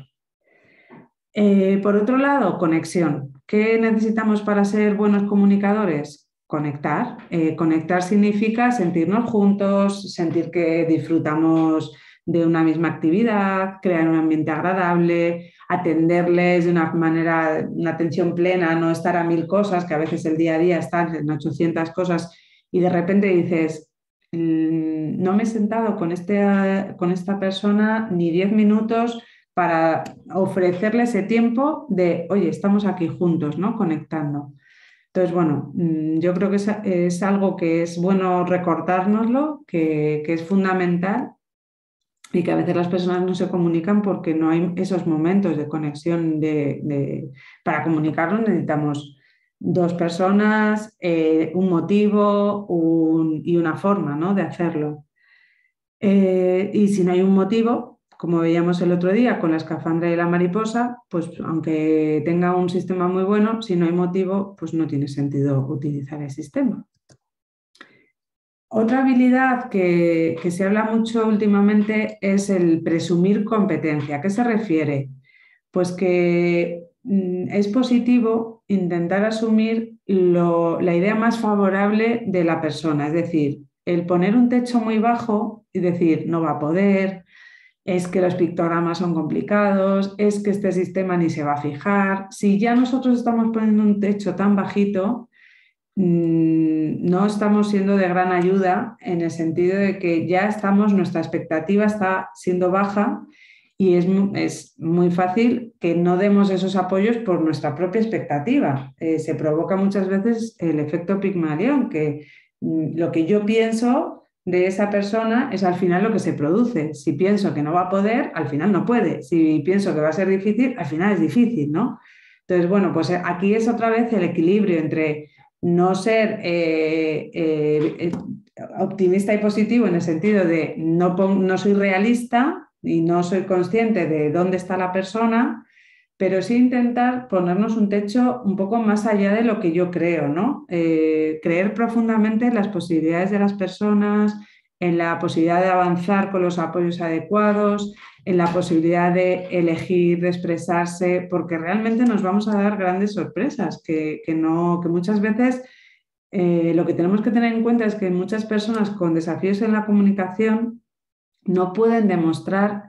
Por otro lado, conexión. ¿Qué necesitamos para ser buenos comunicadores? Conectar. Conectar significa sentirnos juntos, sentir que disfrutamos de una misma actividad, crear un ambiente agradable, atenderles de una manera, una atención plena, no estar a 1000 cosas, que a veces el día a día están en 800 cosas y de repente dices, no me he sentado con esta persona ni 10 minutos para ofrecerle ese tiempo de, oye, estamos aquí juntos, ¿no? Conectando. Entonces, bueno, yo creo que es algo que es bueno recordárnoslo, que es fundamental y que a veces las personas no se comunican porque no hay esos momentos de conexión. Para comunicarlo necesitamos 2 personas, un motivo y una forma, ¿no?, de hacerlo. Y si no hay un motivo, como veíamos el otro día con la escafandra y la mariposa, pues aunque tenga un sistema muy bueno, si no hay motivo, pues no tiene sentido utilizar el sistema. Otra habilidad que se habla mucho últimamente es el presumir competencia. ¿A qué se refiere? Pues que es positivo intentar asumir la idea más favorable de la persona, es decir, el poner un techo muy bajo y decir no va a poder, es que los pictogramas son complicados, es que este sistema ni se va a fijar. Si ya nosotros estamos poniendo un techo tan bajito, no estamos siendo de gran ayuda en el sentido de que ya nuestra expectativa está siendo baja y es muy fácil que no demos esos apoyos por nuestra propia expectativa. Se provoca muchas veces el efecto Pigmalión, que lo que yo pienso de esa persona es al final lo que se produce. Si pienso que no va a poder, al final no puede. Si pienso que va a ser difícil, al final es difícil, ¿no? Entonces, bueno, pues aquí es otra vez el equilibrio entre no ser optimista y positivo en el sentido de no soy realista y no soy consciente de dónde está la persona, pero sí intentar ponernos un techo un poco más allá de lo que yo creo, ¿no? Creer profundamente en las posibilidades de las personas, en la posibilidad de avanzar con los apoyos adecuados, en la posibilidad de elegir, de expresarse, porque realmente nos vamos a dar grandes sorpresas, que muchas veces lo que tenemos que tener en cuenta es que muchas personas con desafíos en la comunicación no pueden demostrar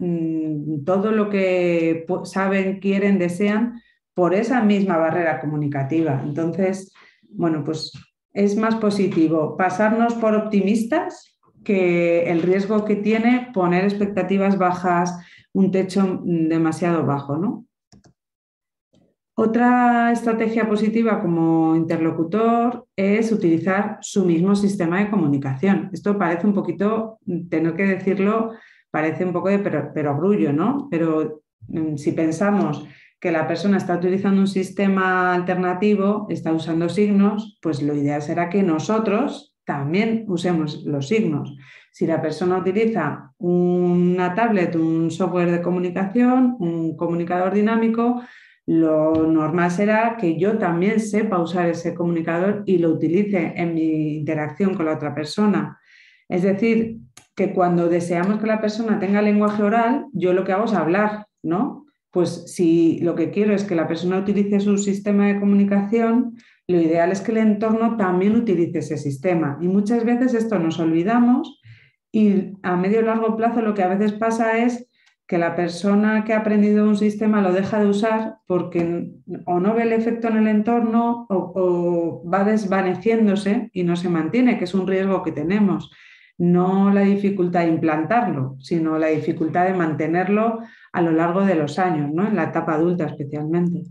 todo lo que saben, quieren, desean, por esa misma barrera comunicativa. Entonces, bueno, pues es más positivo pasarnos por optimistas que el riesgo que tiene poner expectativas bajas, un techo demasiado bajo, ¿no? Otra estrategia positiva como interlocutor es utilizar su mismo sistema de comunicación. Esto parece un poquito, tener que decirlo, parece un poco de perogrullo, ¿no? Pero si pensamos que la persona está utilizando un sistema alternativo, está usando signos, pues lo ideal será que nosotros también usemos los signos. Si la persona utiliza una tablet, un software de comunicación, un comunicador dinámico, lo normal será que yo también sepa usar ese comunicador y lo utilice en mi interacción con la otra persona. Es decir, que cuando deseamos que la persona tenga lenguaje oral, yo lo que hago es hablar, ¿no? Pues si lo que quiero es que la persona utilice su sistema de comunicación, lo ideal es que el entorno también utilice ese sistema. Y muchas veces esto nos olvidamos y a medio y largo plazo lo que a veces pasa es que la persona que ha aprendido un sistema lo deja de usar porque o no ve el efecto en el entorno o va desvaneciéndose y no se mantiene, que es un riesgo que tenemos. No la dificultad de implantarlo, sino la dificultad de mantenerlo a lo largo de los años, ¿no? En la etapa adulta especialmente.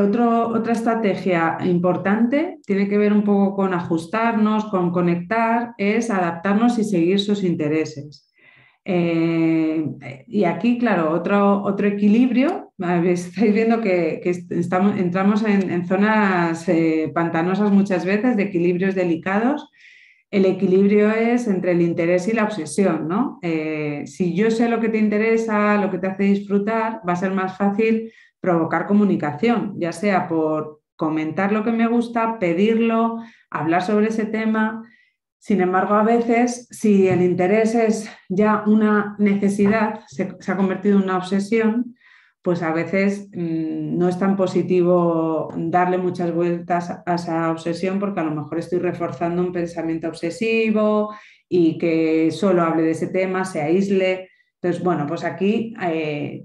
Otra estrategia importante tiene que ver un poco con ajustarnos, con conectar, es adaptarnos y seguir sus intereses. Y aquí, claro, otro equilibrio. Estáis viendo que entramos en zonas pantanosas muchas veces, de equilibrios delicados. El equilibrio es entre el interés y la obsesión, ¿no? Si yo sé lo que te interesa, lo que te hace disfrutar, va a ser más fácil provocar comunicación, ya sea por comentar lo que me gusta, pedirlo, hablar sobre ese tema. Sin embargo, a veces, si el interés es ya una necesidad, se ha convertido en una obsesión, pues a veces no es tan positivo darle muchas vueltas a esa obsesión porque a lo mejor estoy reforzando un pensamiento obsesivo y que solo hable de ese tema, se aísle. Entonces, bueno, pues aquí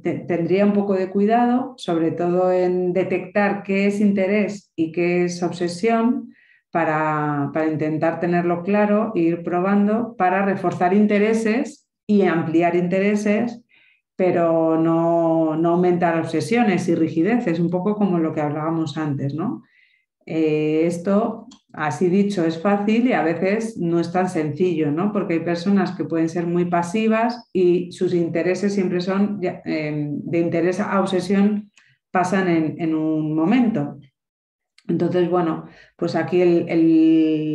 tendría un poco de cuidado, sobre todo en detectar qué es interés y qué es obsesión, para intentar tenerlo claro e ir probando para reforzar intereses y ampliar intereses, pero no aumentar obsesiones y rigideces, un poco como lo que hablábamos antes, ¿no? Esto, así dicho, es fácil y a veces no es tan sencillo, ¿no? Porque hay personas que pueden ser muy pasivas y sus intereses siempre son de interés a obsesión, pasan en un momento. Entonces, bueno, pues aquí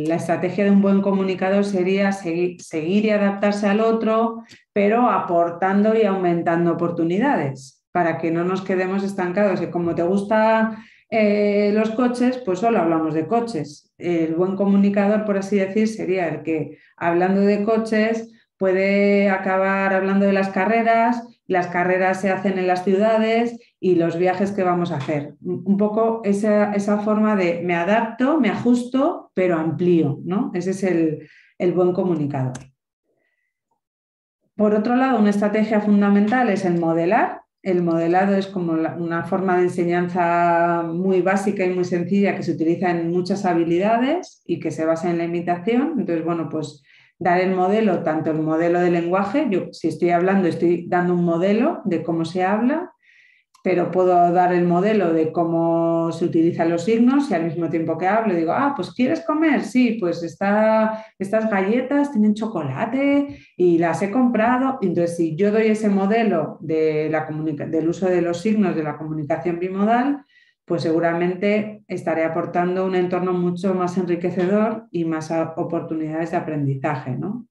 la estrategia de un buen comunicador sería seguir y adaptarse al otro, pero aportando y aumentando oportunidades para que no nos quedemos estancados. Y como te gustan los coches, pues solo hablamos de coches. El buen comunicador, por así decir, sería el que, hablando de coches, puede acabar hablando de las carreras se hacen en las ciudades y los viajes que vamos a hacer. Un poco esa forma de me adapto, me ajusto, pero amplío, ¿no? Ese es el buen comunicador. Por otro lado, una estrategia fundamental es el modelar. El modelado es como una forma de enseñanza muy básica y muy sencilla que se utiliza en muchas habilidades y que se basa en la imitación. Entonces, bueno, pues dar el modelo, tanto el modelo de lenguaje, yo si estoy hablando estoy dando un modelo de cómo se habla, pero puedo dar el modelo de cómo se utilizan los signos y al mismo tiempo que hablo digo, pues ¿quieres comer? Sí, pues estas galletas tienen chocolate y las he comprado. Entonces, si yo doy ese modelo del uso de los signos de la comunicación bimodal, pues seguramente estaré aportando un entorno mucho más enriquecedor y más oportunidades de aprendizaje, ¿no?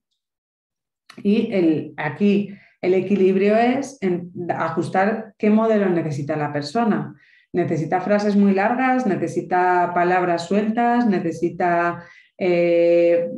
Y aquí el equilibrio es en ajustar qué modelo necesita la persona. ¿Necesita frases muy largas? ¿Necesita palabras sueltas? ¿Necesita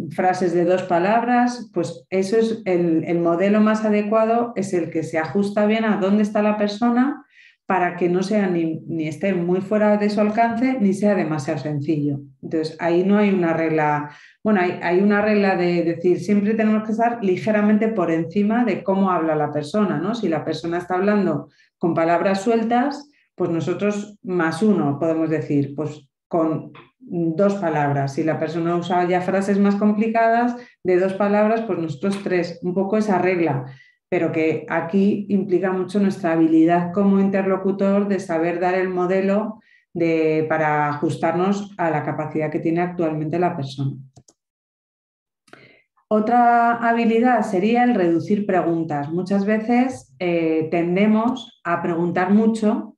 frases de 2 palabras? Pues eso es el modelo más adecuado, es el que se ajusta bien a dónde está la persona, para que no sea ni esté muy fuera de su alcance ni sea demasiado sencillo. Entonces, ahí no hay una regla. Bueno, hay una regla de decir, siempre tenemos que estar ligeramente por encima de cómo habla la persona, ¿no? Si la persona está hablando con palabras sueltas, pues nosotros +1 podemos decir, pues con 2 palabras. Si la persona usa ya frases más complicadas, de 2 palabras, pues nosotros 3, un poco esa regla, pero que aquí implica mucho nuestra habilidad como interlocutor de saber dar el modelo para ajustarnos a la capacidad que tiene actualmente la persona. Otra habilidad sería el reducir preguntas. Muchas veces tendemos a preguntar mucho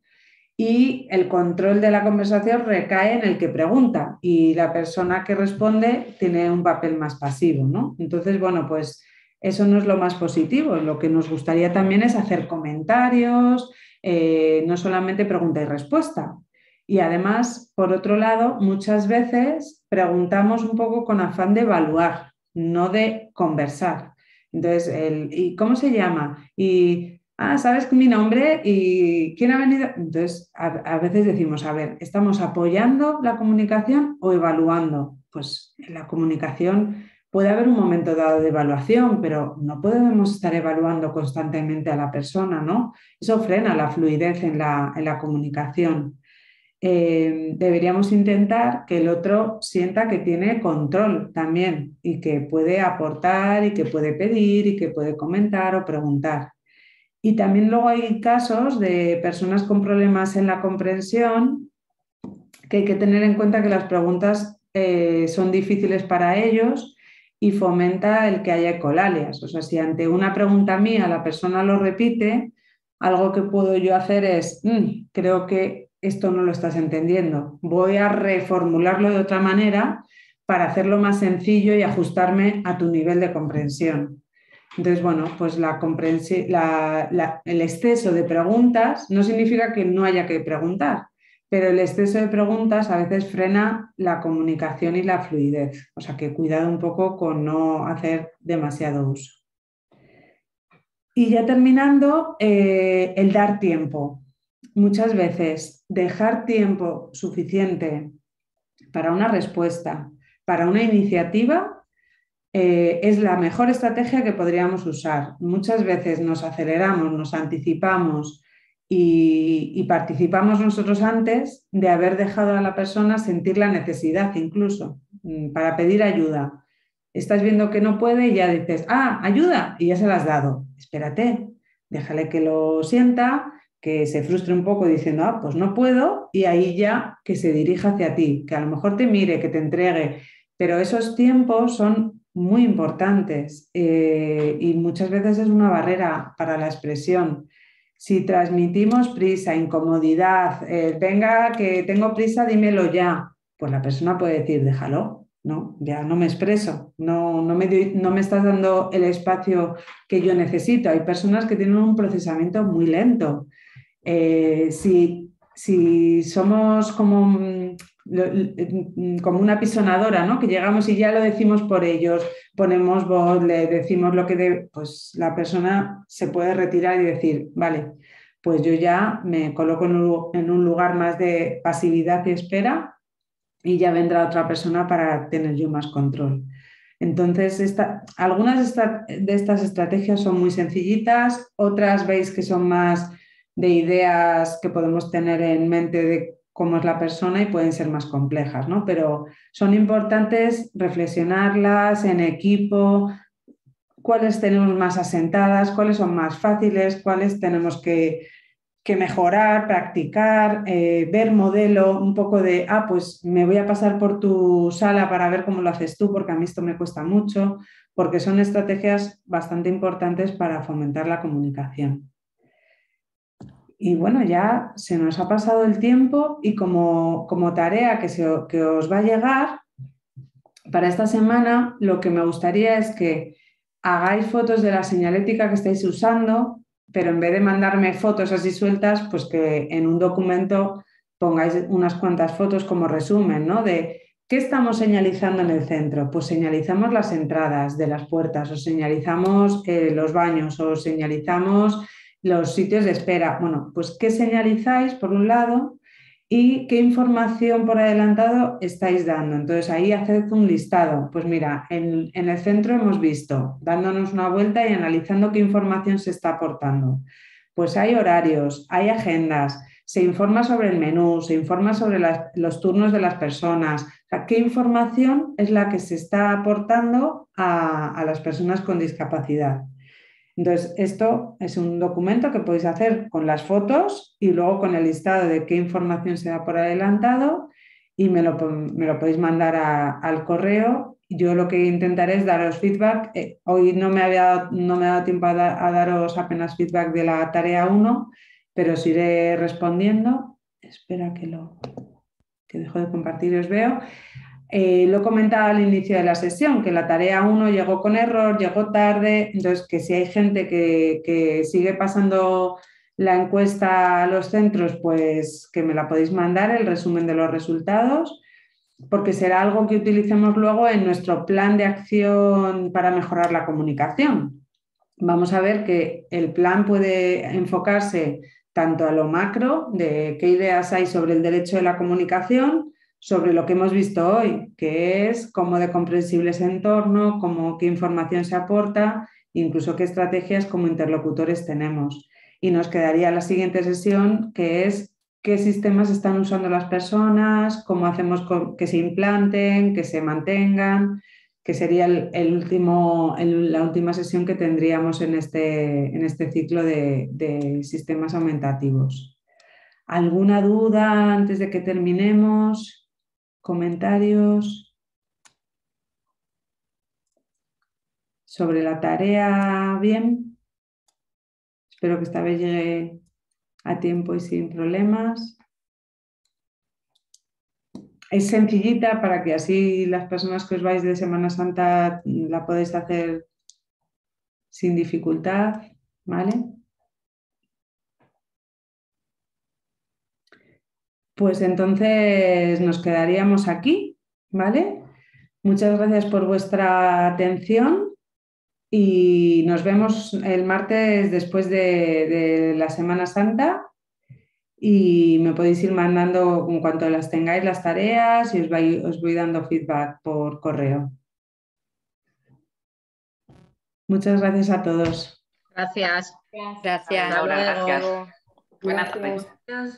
y el control de la conversación recae en el que pregunta y la persona que responde tiene un papel más pasivo, ¿no? Entonces, bueno, pues eso no es lo más positivo. Lo que nos gustaría también es hacer comentarios, no solamente pregunta y respuesta. Y además, por otro lado, muchas veces preguntamos un poco con afán de evaluar, no de conversar. Entonces, ¿y cómo se llama? Y, ¿sabes mi nombre? ¿Y quién ha venido? Entonces, a veces decimos, a ver, ¿estamos apoyando la comunicación o evaluando? Pues en la comunicación puede haber un momento dado de evaluación, pero no podemos estar evaluando constantemente a la persona, ¿no? Eso frena la fluidez en la comunicación. Deberíamos intentar que el otro sienta que tiene control también y que puede aportar y que puede pedir y que puede comentar o preguntar. Y también luego hay casos de personas con problemas en la comprensión que hay que tener en cuenta que las preguntas son difíciles para ellos y fomenta el que haya ecolalias. O sea, si ante una pregunta mía la persona lo repite, algo que puedo yo hacer es, creo que esto no lo estás entendiendo. Voy a reformularlo de otra manera para hacerlo más sencillo y ajustarme a tu nivel de comprensión. Entonces, bueno, pues el exceso de preguntas no significa que no haya que preguntar, pero el exceso de preguntas a veces frena la comunicación y la fluidez. O sea que cuidado un poco con no hacer demasiado uso. Y ya terminando, el dar tiempo. Muchas veces dejar tiempo suficiente para una respuesta, para una iniciativa, es la mejor estrategia que podríamos usar. Muchas veces nos aceleramos, nos anticipamos y participamos nosotros antes de haber dejado a la persona sentir la necesidad incluso para pedir ayuda. Estás viendo que no puede y ya dices, ayuda, y ya se la has dado. Espérate, déjale que lo sienta, que se frustre un poco diciendo, pues no puedo, y ahí ya que se dirija hacia ti, que a lo mejor te mire, que te entregue, pero esos tiempos son muy importantes y muchas veces es una barrera para la expresión. Si transmitimos prisa, incomodidad, venga, que tengo prisa, dímelo ya, pues la persona puede decir, déjalo, no, ya no me expreso, no me estás dando el espacio que yo necesito. Hay personas que tienen un procesamiento muy lento. Si somos como una pisonadora, ¿no? Que llegamos y ya lo decimos por ellos, ponemos voz, le decimos lo que pues la persona se puede retirar y decir, vale, pues yo ya me coloco en un lugar más de pasividad y espera y ya vendrá otra persona para tener yo más control. Entonces, algunas de estas estrategias son muy sencillitas, otras veis que son más de ideas que podemos tener en mente de cómo es la persona y pueden ser más complejas, ¿no? Pero son importantes reflexionarlas en equipo, cuáles tenemos más asentadas, cuáles son más fáciles, cuáles tenemos que mejorar, practicar, ver modelo, un poco de, pues me voy a pasar por tu sala para ver cómo lo haces tú, porque a mí esto me cuesta mucho, porque son estrategias bastante importantes para fomentar la comunicación. Y bueno, ya se nos ha pasado el tiempo y como tarea que os va a llegar, para esta semana lo que me gustaría es que hagáis fotos de la señalética que estáis usando, pero en vez de mandarme fotos así sueltas, pues que en un documento pongáis unas cuantas fotos como resumen, ¿no? De ¿qué estamos señalizando en el centro? Pues señalizamos las entradas de las puertas, o señalizamos los baños, o señalizamos los sitios de espera. Bueno, pues ¿qué señalizáis por un lado y qué información por adelantado estáis dando? Entonces ahí haced un listado. Pues mira, en el centro hemos visto, dándonos una vuelta y analizando qué información se está aportando. pues hay horarios, hay agendas, se informa sobre el menú, se informa sobre los turnos de las personas. O sea, ¿qué información es la que se está aportando a las personas con discapacidad? Entonces, esto es un documento que podéis hacer con las fotos y luego con el listado de qué información se da por adelantado y me lo podéis mandar al correo. Yo lo que intentaré es daros feedback. Hoy no me ha dado tiempo a daros apenas feedback de la tarea 1, pero os iré respondiendo. Espera que dejo de compartir y os veo. Lo comentaba al inicio de la sesión, que la tarea 1 llegó con error, llegó tarde, entonces que si hay gente que sigue pasando la encuesta a los centros, pues que me la podéis mandar, el resumen de los resultados, porque será algo que utilicemos luego en nuestro plan de acción para mejorar la comunicación. Vamos a ver que el plan puede enfocarse tanto a lo macro, de qué ideas hay sobre el derecho de la comunicación, sobre lo que hemos visto hoy, que es cómo de comprensible ese entorno, qué información se aporta, incluso qué estrategias como interlocutores tenemos. Y nos quedaría la siguiente sesión, que es qué sistemas están usando las personas, cómo hacemos que se implanten, que se mantengan, que sería la última sesión que tendríamos en este ciclo de sistemas aumentativos. ¿Alguna duda antes de que terminemos? ¿Comentarios sobre la tarea? Bien. Espero que esta vez llegue a tiempo y sin problemas. Es sencillita para que así las personas que os vais de Semana Santa la podéis hacer sin dificultad, ¿vale? Pues entonces nos quedaríamos aquí, ¿vale? Muchas gracias por vuestra atención y nos vemos el martes después de la Semana Santa y me podéis ir mandando en cuanto las tengáis las tareas y os voy dando feedback por correo. Muchas gracias a todos. Gracias. Gracias. Hasta luego. Gracias. Buenas tardes.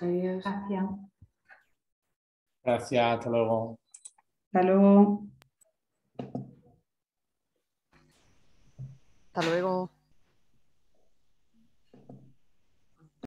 Adiós. Gracias. Gracias, hasta luego. Hasta luego. Hasta luego.